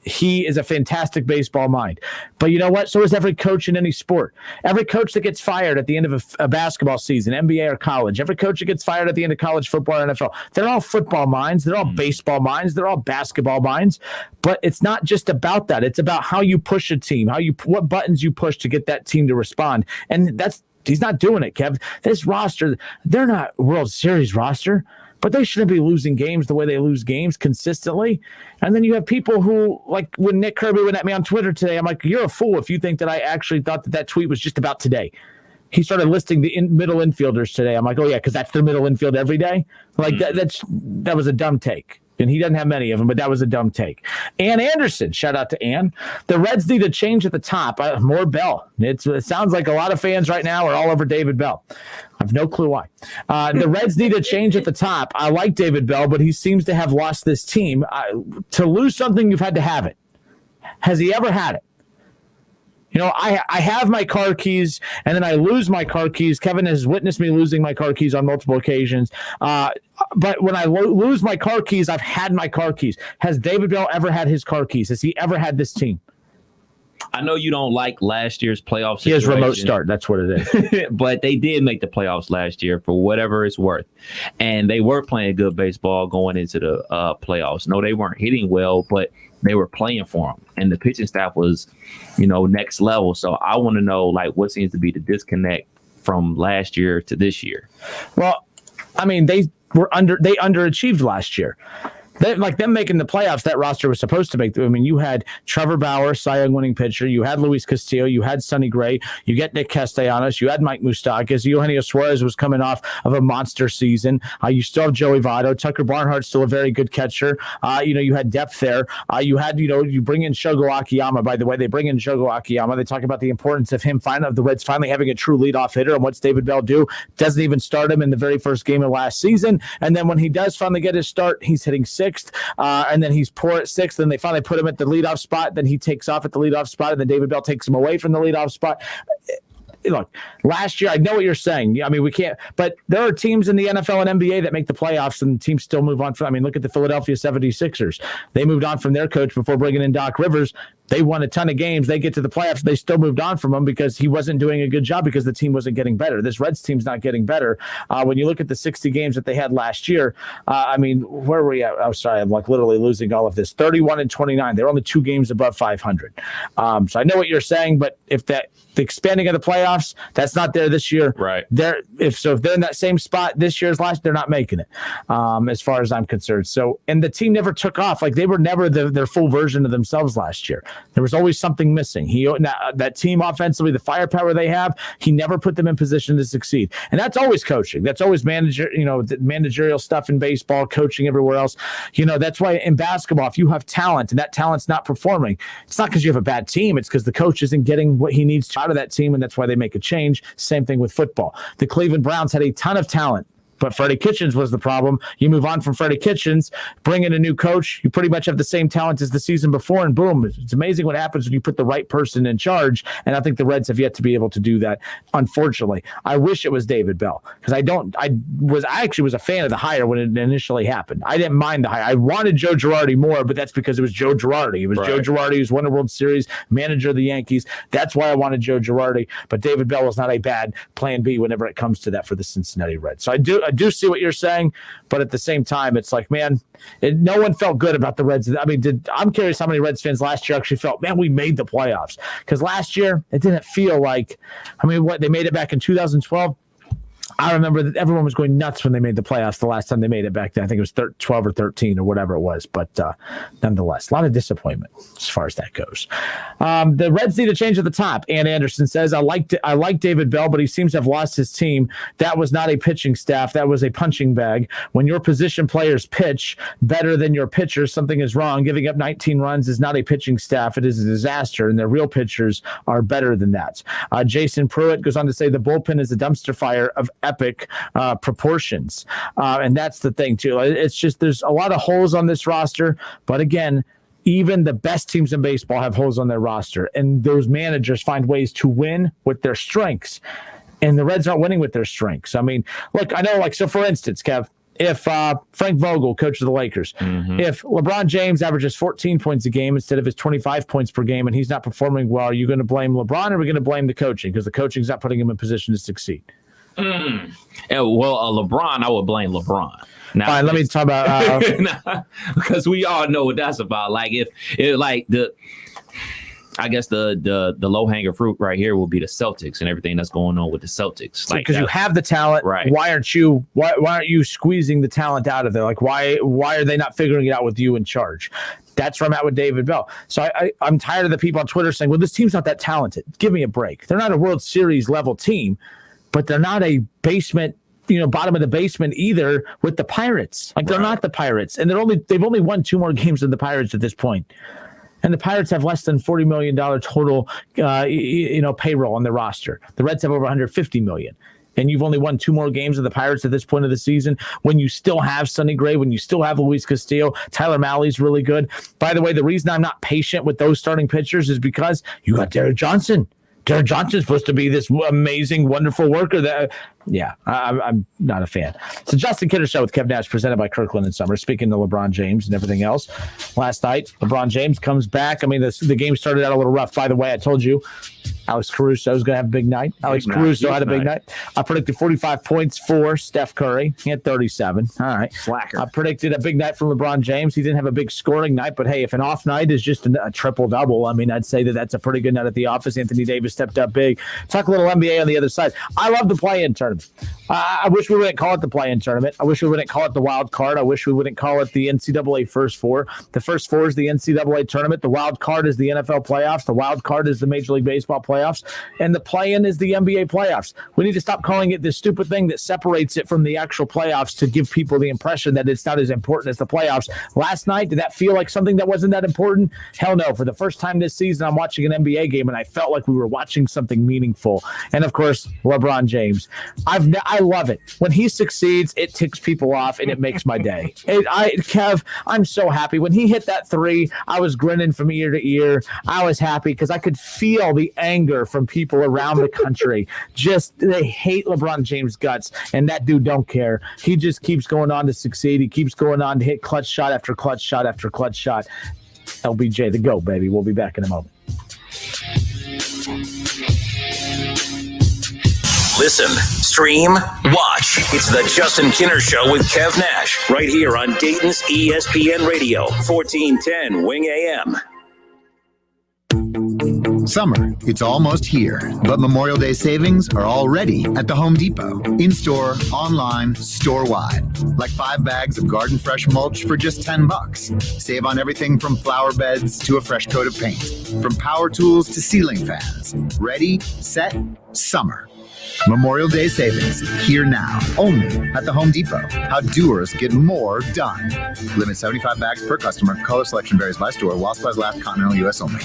he is a fantastic baseball mind. But you know what? So is every coach in any sport. Every coach that gets fired at the end of a basketball season, NBA or college, every coach that gets fired at the end of college football or NFL, they're all football minds. They're all baseball minds. They're all basketball minds. But it's not just about that. It's about how you push a team, what buttons you push to get that team to respond. And he's not doing it, Kev. This roster, they're not World Series roster, but they shouldn't be losing games the way they lose games consistently. And then you have people who, like when Nick Kirby went at me on Twitter today, I'm like, you're a fool if you think that I actually thought that tweet was just about today. He started listing the middle infielders today. I'm like, oh, yeah, because that's their middle infield every day. Like that was a dumb take. And he doesn't have many of them, but that was a dumb take. Ann Anderson, shout out to Ann. The Reds need a change at the top. More Bell. It sounds like a lot of fans right now are all over David Bell. I have no clue why. The Reds need a change at the top. I like David Bell, but he seems to have lost this team. To lose something, you've had to have it. Has he ever had it? You know, I have my car keys, and then I lose my car keys. Kevin has witnessed me losing my car keys on multiple occasions. But when I lose my car keys, I've had my car keys. Has David Bell ever had his car keys? Has he ever had this team? I know you don't like last year's playoff situation. He has remote start. That's what it is. But they did make the playoffs last year for whatever it's worth. And they were playing good baseball going into the playoffs. No, they weren't hitting well, but they were playing for them. And the pitching staff was, next level. So I want to know, what seems to be the disconnect from last year to this year? Well, I mean, they underachieved last year. Them making the playoffs, that roster was supposed to make. I mean, you had Trevor Bauer, Cy Young winning pitcher. You had Luis Castillo. You had Sonny Gray. You get Nick Castellanos. You had Mike Moustakas. Eugenio Suarez was coming off of a monster season. You still have Joey Votto. Tucker Barnhart's still a very good catcher. You had depth there. You bring in Shogo Akiyama. By the way, they bring in Shogo Akiyama. They talk about the importance of the Reds finally having a true leadoff hitter. And what's David Bell do? Doesn't even start him in the very first game of last season. And then when he does finally get his start, he's hitting sixth. And then he's poor at sixth. Then they finally put him at the leadoff spot. Then he takes off at the leadoff spot, and then David Bell takes him away from the leadoff spot. Look, last year, I know what you're saying. I mean, we can't, but there are teams in the NFL and NBA that make the playoffs and teams still move on. Look at the Philadelphia 76ers. They moved on from their coach before bringing in Doc Rivers. They won a ton of games. They get to the playoffs. They still moved on from him because he wasn't doing a good job because the team wasn't getting better. This Reds team's not getting better. When you look at the 60 games that they had last year, where were we at? Oh, sorry. I'm literally losing all of this. 31-29. They're only 2 games above 500. So I know what you're saying, but if the expanding of the playoffs, that's not there this year. Right. If they're in that same spot this year as last, they're not making it, as far as I'm concerned. So, and the team never took off. They were never their full version of themselves last year. There was always something missing. That team offensively, the firepower they have, he never put them in position to succeed. And that's always coaching. That's always managerial stuff in baseball, coaching everywhere else. That's why in basketball, if you have talent and that talent's not performing, it's not because you have a bad team. It's because the coach isn't getting what he needs out of that team, and that's why they make a change. Same thing with football. The Cleveland Browns had a ton of talent, but Freddie Kitchens was the problem. You move on from Freddie Kitchens, bring in a new coach. You pretty much have the same talent as the season before, and boom, it's amazing what happens when you put the right person in charge. And I think the Reds have yet to be able to do that. Unfortunately, I wish it was David Bell because I actually was a fan of the hire when it initially happened. I didn't mind the hire. I wanted Joe Girardi more, but that's because it was Joe Girardi. It was right. Joe Girardi who's won a World Series, manager of the Yankees. That's why I wanted Joe Girardi. But David Bell was not a bad plan B whenever it comes to that for the Cincinnati Reds. So I do see what you're saying, but at the same time, it's like, man, no one felt good about the Reds. I mean, I'm curious how many Reds fans last year actually felt, man, we made the playoffs. Because last year, it didn't feel like, they made it back in 2012. I remember that everyone was going nuts when they made the playoffs the last time they made it back then. I think it was 12 or 13 or whatever it was. But nonetheless, a lot of disappointment as far as that goes. The Reds need a change at the top. Ann Anderson says, I like David Bell, but he seems to have lost his team. That was not a pitching staff. That was a punching bag. When your position players pitch better than your pitchers, something is wrong. Giving up 19 runs is not a pitching staff. It is a disaster, and their real pitchers are better than that. Jason Pruitt goes on to say the bullpen is a dumpster fire of epic proportions. And that's the thing, too. It's just there's a lot of holes on this roster. But again, even the best teams in baseball have holes on their roster. And those managers find ways to win with their strengths. And the Reds aren't winning with their strengths. I mean, look, I know, so for instance, Kev, if Frank Vogel, coach of the Lakers, if LeBron James averages 14 points a game instead of his 25 points per game and he's not performing well, are you going to blame LeBron or are we going to blame the coaching? Because the coaching's not putting him in position to succeed. Yeah, well, LeBron, I would blame LeBron. Now, fine, let me talk about because we all know what that's about. Like I guess the low hanging fruit right here will be the Celtics and everything that's going on with the Celtics. Like, because you have the talent, right? Why aren't you squeezing the talent out of there? Like, why are they not figuring it out with you in charge? That's where I'm at with David Bell. So I'm tired of the people on Twitter saying, well, this team's not that talented. Give me a break. They're not a World Series level team, but they're not a basement, bottom of the basement either with the Pirates. Like, they're not the Pirates. And they've only won 2 more games than the Pirates at this point. And the Pirates have less than $40 million total, payroll on their roster. The Reds have over $150 million. And you've only won 2 more games of the Pirates at this point of the season when you still have Sonny Gray, when you still have Luis Castillo. Tyler Malley's really good. By the way, the reason I'm not patient with those starting pitchers is because you got Derek Johnson. Derek Johnson's supposed to be this amazing, wonderful worker. I'm not a fan. It's the Justin Kidder Show with Kev Nash, presented by Kirkland and Sommers. Speaking to LeBron James and everything else, last night LeBron James comes back. I mean, the game started out a little rough. By the way, I told you Alex Caruso is going to have a big night. Alex Caruso had a big night. I predicted 45 points for Steph Curry. He had 37. All right. Slacker. I predicted a big night from LeBron James. He didn't have a big scoring night, but hey, if an off night is just a triple-double, I mean, I'd say that's a pretty good night at the office. Anthony Davis stepped up big. Talk a little NBA on the other side. I love the play-in tournament. I wish we wouldn't call it the play-in tournament. I wish we wouldn't call it the wild card. I wish we wouldn't call it the NCAA First Four. The First Four is the NCAA tournament. The wild card is the NFL playoffs. The wild card is the Major League Baseball playoffs. And the play-in is the NBA playoffs. We need to stop calling it this stupid thing that separates it from the actual playoffs to give people the impression that it's not as important as the playoffs. Last night, did that feel like something that wasn't that important? Hell no. For the first time this season, I'm watching an NBA game, and I felt like we were watching something meaningful. And, of course, LeBron James. I love it. When he succeeds, it ticks people off, and it makes my day. Kev, I'm so happy. When he hit that 3, I was grinning from ear to ear. I was happy because I could feel the anger from people around the country. They hate LeBron James' guts, and that dude don't care. He just keeps going on to succeed. He keeps going on to hit clutch shot after clutch shot after clutch shot. LBJ, the GOAT, baby. We'll be back in a moment. Listen, stream, watch. It's the Justin Kinner Show with Kev Nash, right here on Dayton's ESPN Radio, 1410 Wing AM. Summer, it's almost here, but Memorial Day savings are already at the Home Depot. In-store, online, store-wide. Like 5 bags of garden fresh mulch for just $10. Save on everything from flower beds to a fresh coat of paint. From power tools to ceiling fans. Ready, set, summer. Memorial Day savings, here now, only at the Home Depot. How doers get more done. Limit 75 bags per customer. Color selection varies by store. While supplies last, continental U.S. only.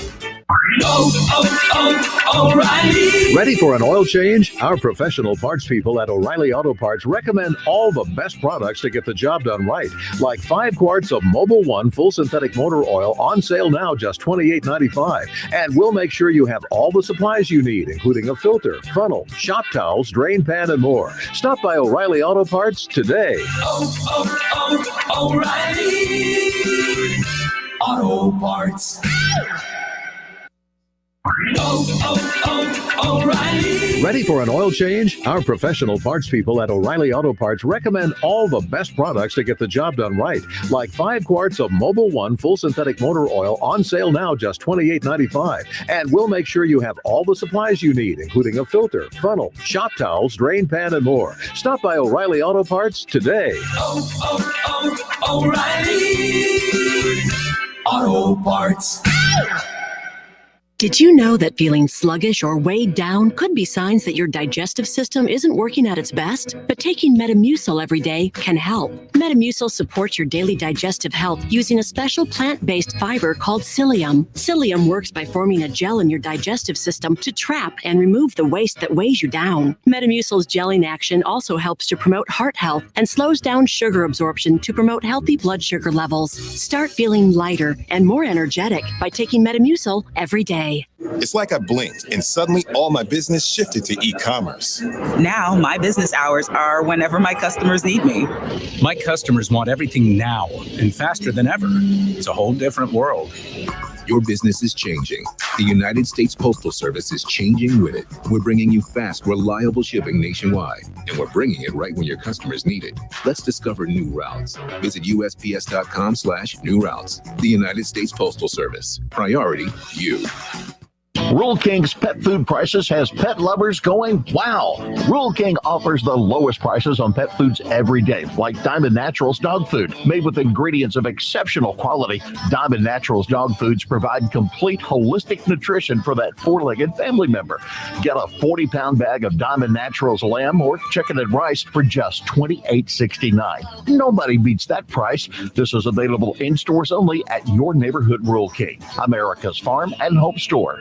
O'Reilly. Ready for an oil change? Our professional parts people at O'Reilly Auto Parts recommend all the best products to get the job done right. Like 5 quarts of Mobil 1 full synthetic motor oil on sale now, just $28.95. And we'll make sure you have all the supplies you need, including a filter, funnel, shop towels, drain pan, and more. Stop by O'Reilly Auto Parts today. O'Reilly Auto Parts. O'Reilly. Ready for an oil change? Our professional parts people at O'Reilly Auto Parts recommend all the best products to get the job done right. Like 5 quarts of Mobil 1 full synthetic motor oil on sale now, just $28.95. And we'll make sure you have all the supplies you need, including a filter, funnel, shop towels, drain pan, and more. Stop by O'Reilly Auto Parts today. O'Reilly Auto Parts. Did you know that feeling sluggish or weighed down could be signs that your digestive system isn't working at its best? But taking Metamucil every day can help. Metamucil supports your daily digestive health using a special plant-based fiber called psyllium. Psyllium works by forming a gel in your digestive system to trap and remove the waste that weighs you down. Metamucil's gelling action also helps to promote heart health and slows down sugar absorption to promote healthy blood sugar levels. Start feeling lighter and more energetic by taking Metamucil every day. It's like I blinked and suddenly all my business shifted to e-commerce. Now my business hours are whenever my customers need me. My customers want everything now and faster than ever. It's a whole different world. Your business is changing. The United States Postal Service is changing with it. We're bringing you fast, reliable shipping nationwide, and we're bringing it right when your customers need it. Let's discover new routes. Visit USPS.com/new routes. The United States Postal Service. Priority you. Rural King's pet food prices has pet lovers going wow. Rural King offers the lowest prices on pet foods every day, like Diamond Naturals dog food. Made with ingredients of exceptional quality, Diamond Naturals dog foods provide complete holistic nutrition for that four-legged family member. Get a 40-pound bag of Diamond Naturals lamb or chicken and rice for just $28.69. Nobody beats that price. This is available in stores only at your neighborhood Rural King, America's farm and home store.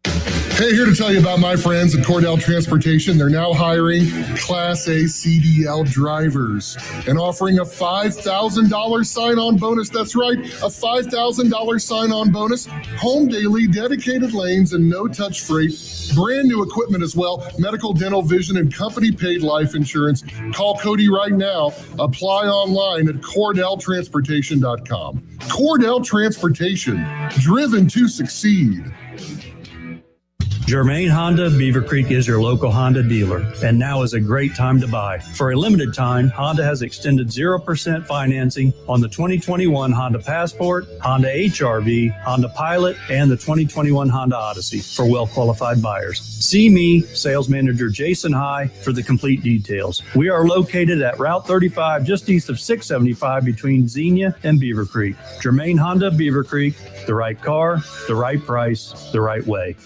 Hey, here to tell you about my friends at Cordell Transportation. They're now hiring Class A CDL drivers and offering a $5,000 sign-on bonus. That's right, a $5,000 sign-on bonus. Home daily, dedicated lanes, and no-touch freight. Brand new equipment as well. Medical, dental, vision, and company-paid life insurance. Call Cody right now. Apply online at CordellTransportation.com. Cordell Transportation, driven to succeed. Germain Honda Beaver Creek is your local Honda dealer, and now is a great time to buy. For a limited time, Honda has extended 0% financing on the 2021 Honda Passport, Honda HR-V, Honda Pilot, and the 2021 Honda Odyssey for well-qualified buyers. See me, Sales Manager Jason High, for the complete details. We are located at Route 35, just east of 675 between Xenia and Beaver Creek. Germain Honda Beaver Creek, the right car, the right price, the right way.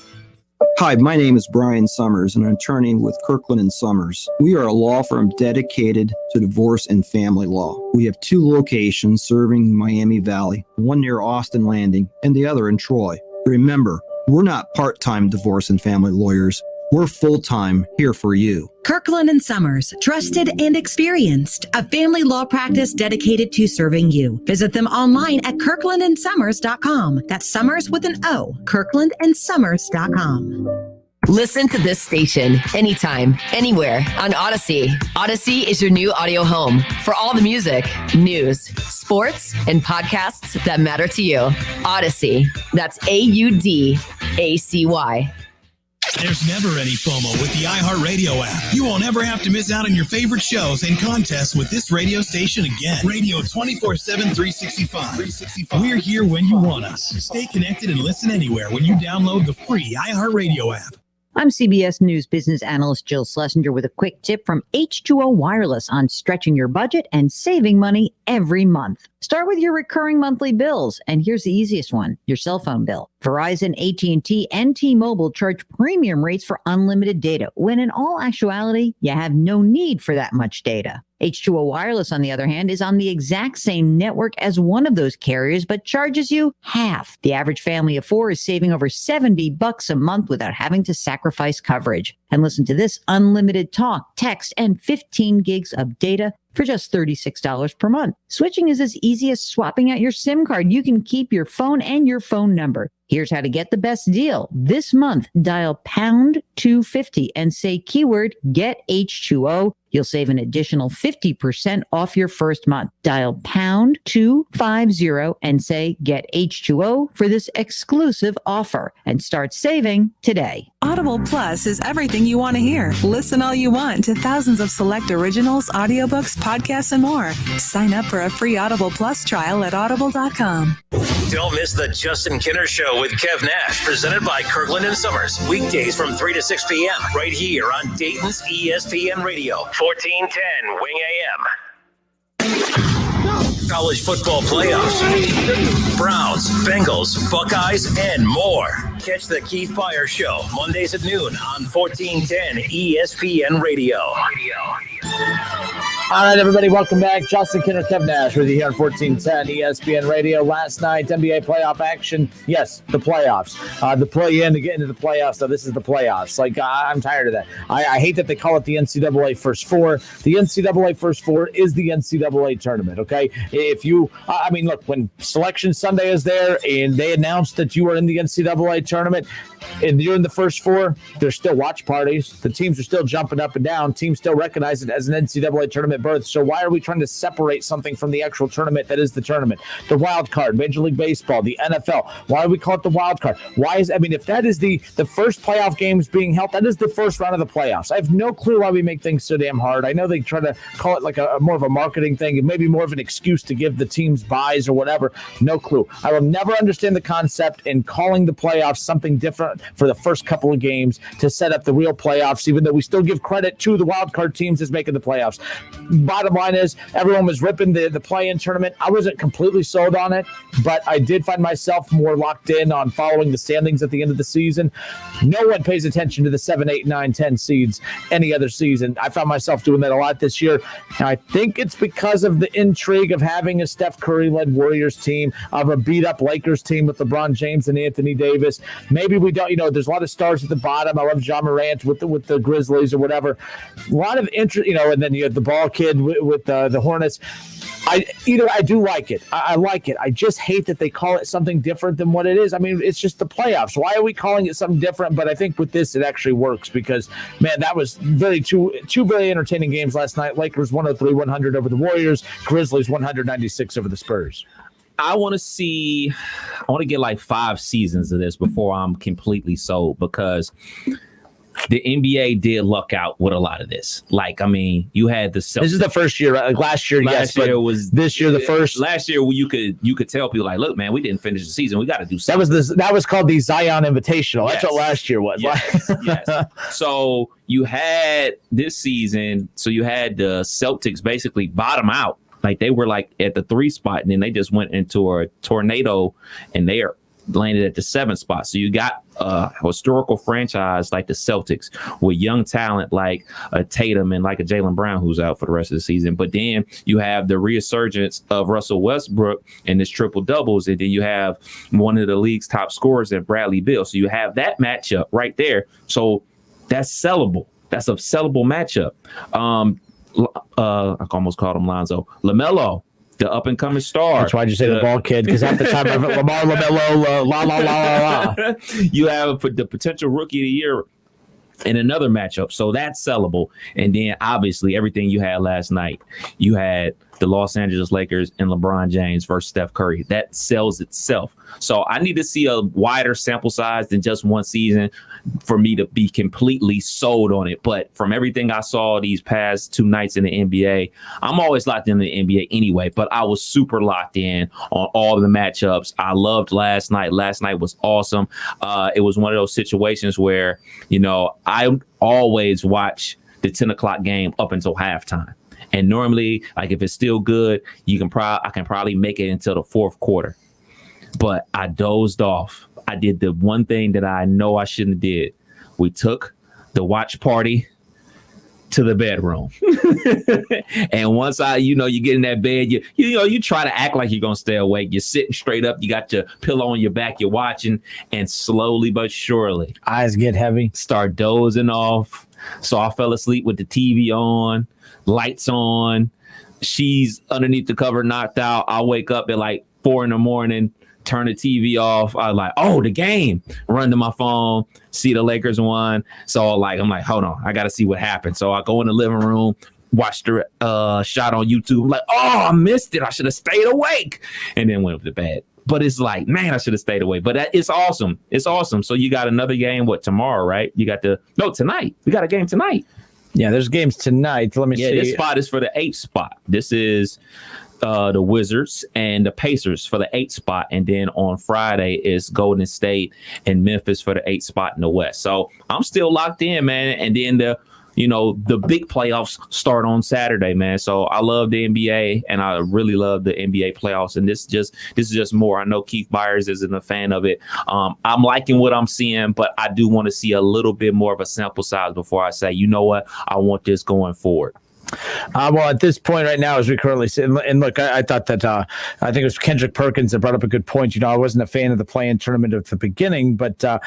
Hi, my name is Brian Sommers, and I'm an attorney with Kirkland and Sommers. We are a law firm dedicated to divorce and family law. We have two locations serving Miami Valley, one near Austin Landing and the other in Troy. Remember, we're not part-time divorce and family lawyers. We're full-time here for you. Kirkland and Sommers, trusted and experienced, a family law practice dedicated to serving you. Visit them online at kirklandandsummers.com. That's Summers with an O, kirklandandsummers.com. Listen to this station anytime, anywhere on Odyssey. Odyssey is your new audio home for all the music, news, sports, and podcasts that matter to you. Odyssey, that's AUDACY. There's never any FOMO with the iHeartRadio app. You won't ever have to miss out on your favorite shows and contests with this radio station again. Radio 24/7, 365. We're here when you want us. Stay connected and listen anywhere when you download the free iHeartRadio app. I'm CBS News business analyst Jill Schlesinger with a quick tip from H2O Wireless on stretching your budget and saving money every month. Start with your recurring monthly bills, and here's the easiest one, your cell phone bill. Verizon, AT&T, and T-Mobile charge premium rates for unlimited data, when in all actuality, you have no need for that much data. H2O Wireless, on the other hand, is on the exact same network as one of those carriers, but charges you half. The average family of four is saving over $70 a month without having to sacrifice coverage. And listen to this, unlimited talk, text, and 15 gigs of data for just $36 per month. Switching is as easy as swapping out your SIM card. You can keep your phone and your phone number. Here's how to get the best deal. This month, dial pound 250 and say keyword get H2O. You'll save an additional 50% off your first month. Dial pound 250 and say get H2O for this exclusive offer and start saving today. Audible Plus is everything you want to hear. Listen all you want to thousands of select originals, audiobooks, podcasts, and more. Sign up for a free Audible Plus trial at audible.com. Don't miss the Justin Kinner Show with Kev Nash, presented by Kirkland and Sommers. Weekdays from 3 to 6 p.m. right here on Dayton's ESPN Radio, 1410 Wing AM. College football playoffs, Browns, Bengals, Buckeyes, and more. Catch the Keith Byers Show Mondays at noon on 1410 ESPN Radio. All right, everybody, welcome back. Justin Kinner, Kev Nash with you here on 1410 ESPN Radio. Last night, NBA playoff action. Yes, the playoffs. The play-in to get into the playoffs. So this is the playoffs. Like, I'm tired of that. I hate that they call it the NCAA First Four. The NCAA First Four is the NCAA tournament, okay? If you, I mean, look, when Selection Sunday is there and they announce that you are in the NCAA tournament and you're in the First Four, there's still watch parties. The teams are still jumping up and down. Teams still recognize it as an NCAA tournament berth. So why are we trying to separate something from the actual tournament that is the tournament? The wild card, Major League Baseball, the NFL. Why do we call it the wild card? If that is the first playoff games being held, that is the first round of the playoffs. I have no clue why we make things so damn hard. I know they try to call it like a more of a marketing thing and maybe more of an excuse to give the teams buys or whatever. No clue. I will never understand the concept in calling the playoffs something different for the first couple of games to set up the real playoffs, even though we still give credit to the wild card teams as making the playoffs. Bottom line is everyone was ripping the play-in tournament. I wasn't completely sold on it, but I did find myself more locked in on following the standings at the end of the season. No one pays attention to the 7, 8, 9, 10 seeds any other season. I found myself doing that a lot this year. And I think it's because of the intrigue of having a Steph Curry-led Warriors team, of a beat-up Lakers team with LeBron James and Anthony Davis. Maybe we don't, there's a lot of stars at the bottom. I love Ja Morant with the Grizzlies or whatever. A lot of interest, and then you have the ball kid with the Hornets. I do like it. I like it. I just hate that they call it something different than what it is. I mean, it's just the playoffs. Why are we calling it something different? But I think with this, it actually works because, man, that was two very entertaining games last night. Lakers 103-100 over the Warriors. Grizzlies 196 over the Spurs. I want to get like 5 seasons of this before I'm completely sold, because the NBA did luck out with a lot of this. Like, I mean, you had the Celtics. This is the first year. Last year, yes, year was this year the first. Last year, you could tell people like, look, man, we didn't finish the season. We got to do something. That was called the Zion Invitational. That's what last year was. Yes. So you had this season. So you had the Celtics basically bottom out. Like, they were like at the 3 spot, and then they just went into a tornado, and they landed at the 7th spot. So you got a historical franchise like the Celtics with young talent like a Tatum and like a Jaylen Brown who's out for the rest of the season. But then you have the resurgence of Russell Westbrook and his triple doubles, and then you have one of the league's top scorers in Bradley Beal. So you have that matchup right there. So that's sellable. That's a sellable matchup. I almost called him Lonzo. LaMelo, the up-and-coming star. That's why I just say the ball kid, because half the time I've Lamar, LaMelo, la. You have the potential rookie of the year in another matchup. So that's sellable. And then, obviously, everything you had last night. You had the Los Angeles Lakers and LeBron James versus Steph Curry. That sells itself. So I need to see a wider sample size than just one season for me to be completely sold on it. But from everything I saw these past 2 nights in the NBA, I'm always locked in the NBA anyway, but I was super locked in on all the matchups. I loved last night. Last night was awesome. It was one of those situations where, I always watch the 10 o'clock game up until halftime. And normally, like, if it's still good, I can probably make it until the 4th quarter. But I dozed off. I did the one thing that I know I shouldn't have did. We took the watch party to the bedroom. And once you get in that bed, you try to act like you're going to stay awake. You're sitting straight up. You got your pillow on your back. You're watching. And slowly but surely, eyes get heavy. Start dozing off. So I fell asleep with the TV on, lights on. She's underneath the cover, knocked out. I wake up at like 4 a.m, turn the TV off. I was like, oh, the game. Run to my phone, see the Lakers won. So I'm like, hold on, I got to see what happened. So I go in the living room, watch the shot on YouTube. I'm like, oh, I missed it. I should have stayed awake. And then went to bed. But it's like, man, I should have stayed away. But it's awesome. It's awesome. So you got another game, tomorrow, right? Tonight. We got a game tonight. Yeah, there's games tonight. Let me see. This spot is for the 8th spot. This is the Wizards and the Pacers for the 8th spot. And then on Friday is Golden State and Memphis for the 8th spot in the West. So I'm still locked in, man. And then the big playoffs start on Saturday, man. So I love the NBA, and I really love the NBA playoffs. And this is just more. I know Keith Byers isn't a fan of it. I'm liking what I'm seeing, but I do want to see a little bit more of a sample size before I say, you know what, I want this going forward. Well, at this point right now, as we currently sit, and look, I thought that I think it was Kendrick Perkins that brought up a good point. I wasn't a fan of the play-in tournament at the beginning, but the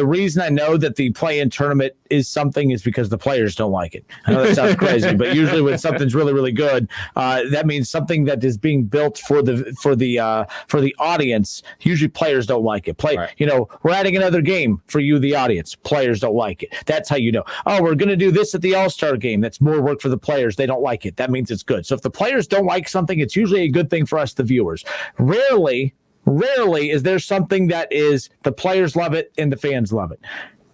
reason I know that the play-in tournament is something is because the players don't like it. I know that sounds crazy, but usually when something's really, really good, that means something that is being built for the audience. Usually, players don't like it. We're adding another game for you, the audience. Players don't like it. That's how you know. Oh, we're going to do this at the All-Star game. That's more work for the players. They don't like it. That means it's good. So if the players don't like something, it's usually a good thing for us, the viewers. Rarely is there something that is the players love it and the fans love it.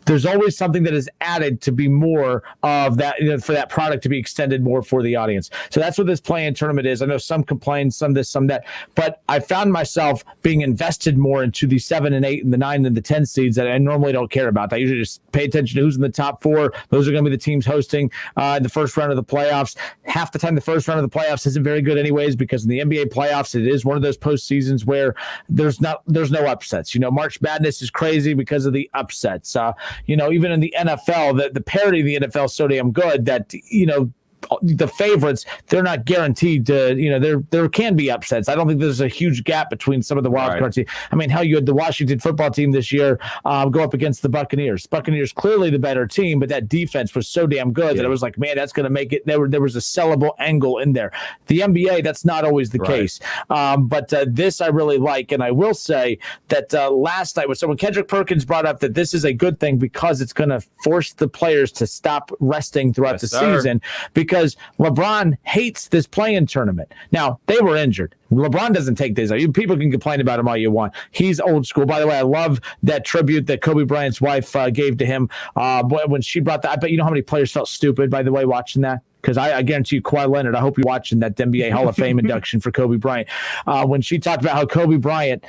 There's always something that is added to be more of that, for that product to be extended more for the audience. So that's what this play-in tournament is. I know some complain, some this, some that, but I found myself being invested more into the 7 and 8 and the 9 and the 10 seeds that I normally don't care about. I usually just pay attention to who's in the top 4. Those are going to be the teams hosting the first round of the playoffs. Half the time, the first round of the playoffs isn't very good anyways, because in the NBA playoffs, it is one of those postseasons where there's no upsets. March Madness is crazy because of the upsets. Even in the NFL, the parity of the NFL is so damn good that, the favorites, they're not guaranteed to, there can be upsets. I don't think there's a huge gap between some of the wild card teams. I mean, hell, you had the Washington football team this year go up against the Buccaneers. Buccaneers clearly the better team, but that defense was so damn good that it was like, man, that's going to make it. There was a sellable angle in there. The NBA, that's not always the case. But this I really like, and I will say that last night when Kendrick Perkins brought up that this is a good thing because it's going to force the players to stop resting throughout the season, because LeBron hates this play-in tournament. Now, they were injured. LeBron doesn't take days off. People can complain about him all you want. He's old school. By the way, I love that tribute that Kobe Bryant's wife gave to him when she brought that. I bet you know how many players felt stupid, by the way, watching that. Because I guarantee you, Kawhi Leonard, I hope you're watching that NBA Hall of Fame induction for Kobe Bryant. When she talked about how Kobe Bryant,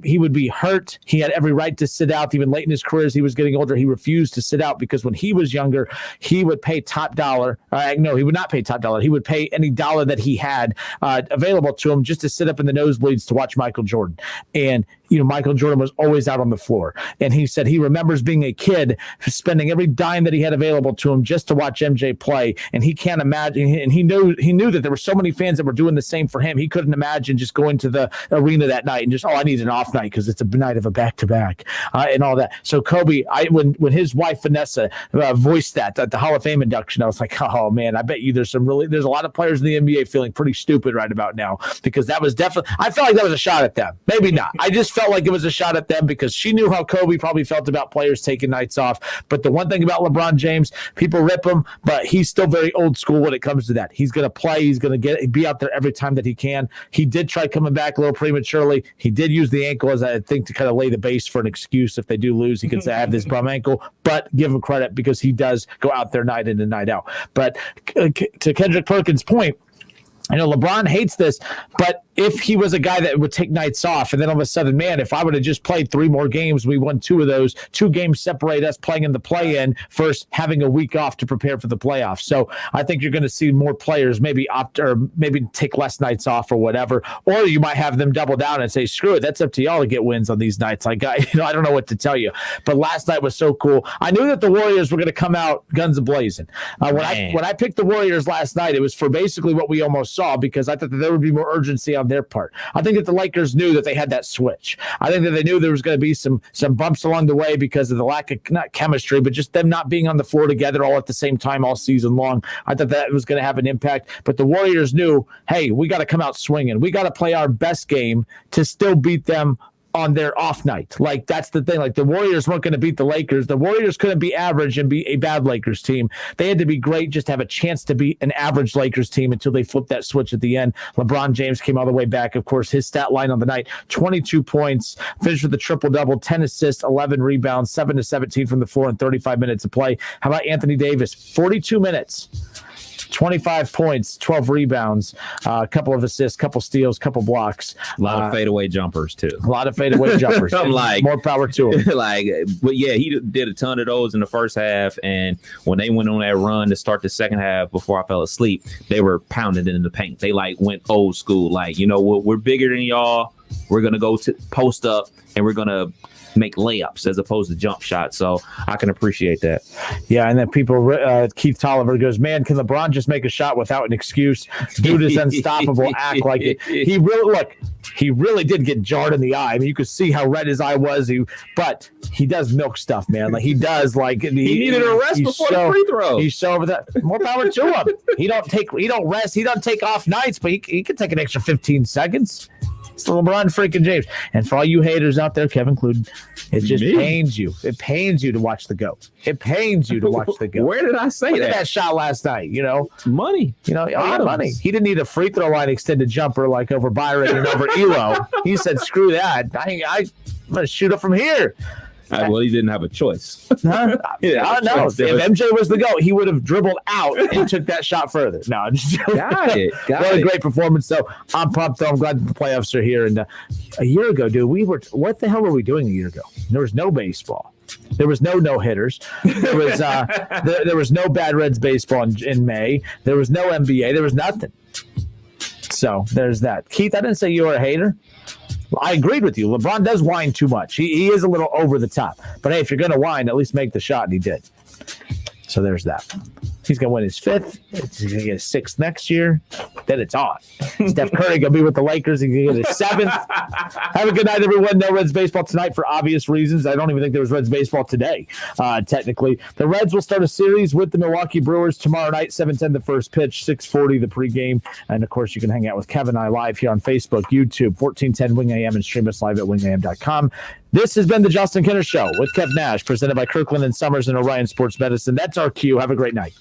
he would be hurt. He had every right to sit out. Even late in his career, as he was getting older, he refused to sit out because when he was younger, he would pay top dollar. No, he would not pay top dollar. He would pay any dollar that he had available to him just to sit up in the nosebleeds to watch Michael Jordan. And Michael Jordan was always out on the floor. And he said he remembers being a kid spending every dime that he had available to him just to watch MJ play. And he can't imagine, and he knew that there were so many fans that were doing the same for him. He couldn't imagine just going to the arena that night and just, I need an off night because it's a night of a back-to-back and all that. So Kobe, when his wife Vanessa voiced that at the Hall of Fame induction, I was like, oh man, I bet you there's a lot of players in the NBA feeling pretty stupid right about now, because that was definitely, I felt like that was a shot at them. Maybe not. I just felt like it was a shot at them because she knew how Kobe probably felt about players taking nights off. But the one thing about LeBron James, people rip him, but he's still very old school when it comes to that. He's going to play. He's going to be out there every time that he can. He did try coming back a little prematurely. He did use the ankle, as I think, to kind of lay the base for an excuse. If they do lose, he can say, I have this bum ankle, but give him credit because he does go out there night in and night out. But to Kendrick Perkins' point, LeBron hates this, but if he was a guy that would take nights off and then all of a sudden, man, if I would have just played 3 more games, we won 2 of those, 2 games separate us playing in the play-in versus having a week off to prepare for the playoffs. So I think you're going to see more players maybe opt or maybe take less nights off or whatever, or you might have them double down and say, screw it, that's up to y'all to get wins on these nights. Like, I don't know what to tell you, but last night was so cool. I knew that the Warriors were going to come out guns a-blazing. When I picked the Warriors last night, it was for basically what we almost saw, because I thought that there would be more urgency on their part. I think that the Lakers knew that they had that switch. I think that they knew there was going to be some bumps along the way because of the lack of, not chemistry, but just them not being on the floor together all at the same time all season long. I thought that was going to have an impact. But the Warriors knew, hey, we got to come out swinging. We got to play our best game to still beat them on their off night. Like, that's the thing. Like, the Warriors weren't going to beat the Lakers. The Warriors couldn't be average and be a bad Lakers team. They had to be great just to have a chance to beat an average Lakers team until they flipped that switch at the end. LeBron James came all the way back. Of course, his stat line on the night, 22 points, finished with a triple-double, 10 assists, 11 rebounds, 7 to 17 from the floor in 35 minutes of play. How about Anthony Davis? 42 minutes. 25 points, 12 rebounds, a couple of assists, couple steals, couple blocks. A lot of fadeaway jumpers, too. A lot of fadeaway jumpers. I'm like, more power to him. But yeah, he did a ton of those in the first half. And when they went on that run to start the second half before I fell asleep, they were pounding it in the paint. They went old school. We're bigger than y'all. We're going to go to post up and we're going to make layups as opposed to jump shots. So I can appreciate that. Yeah, and then people, Keith Tolliver goes, man, can LeBron just make a shot without an excuse? Dude is unstoppable. Act like it. He really did get jarred in the eye. I mean, you could see how red his eye was. But he does milk stuff, man. Like he does. Like he needed a rest before the free throw. He's so over that. More power to him. He don't rest. He doesn't take off nights, but he can take an extra 15 seconds. It's LeBron freaking James. And for all you haters out there, Kevin included, it just pains you. It pains you to watch the GOAT. It pains you to watch the GOAT. Where did I say Look at that shot last night? Money. Money. He didn't need a free throw line extended jumper like over Byron and over Elo. He said, "Screw that. I'm gonna shoot it from here." Well, he didn't have a choice. I don't know. If MJ was the GOAT, he would have dribbled out and took that shot further. No, I'm just joking. Got it. What a great performance. So I'm pumped. I'm glad the playoffs are here. And a year ago, dude, what the hell were we doing a year ago? There was no baseball. There was no hitters. There was there was no Bad Reds baseball in May. There was no NBA. There was nothing. So there's that. Keith, I didn't say you were a hater. I agreed with you. LeBron does whine too much. He is a little over the top. But, hey, if you're going to whine, at least make the shot, and he did. So there's that. He's going to win his 5th. He's going to get his 6th next year. Then it's on. Steph Curry going to be with the Lakers. He's going to get his 7th. Have a good night, everyone. No Reds baseball tonight for obvious reasons. I don't even think there was Reds baseball today, technically. The Reds will start a series with the Milwaukee Brewers tomorrow night, 7:10 the first pitch, 6:40 the pregame. And, of course, you can hang out with Kevin and I live here on Facebook, YouTube, 1410 Wing AM, and stream us live at wingam.com. This has been the Justin Kinner Show with Kev Nash, presented by Kirkland and Sommers and Orion Sports Medicine. That's our cue. Have a great night.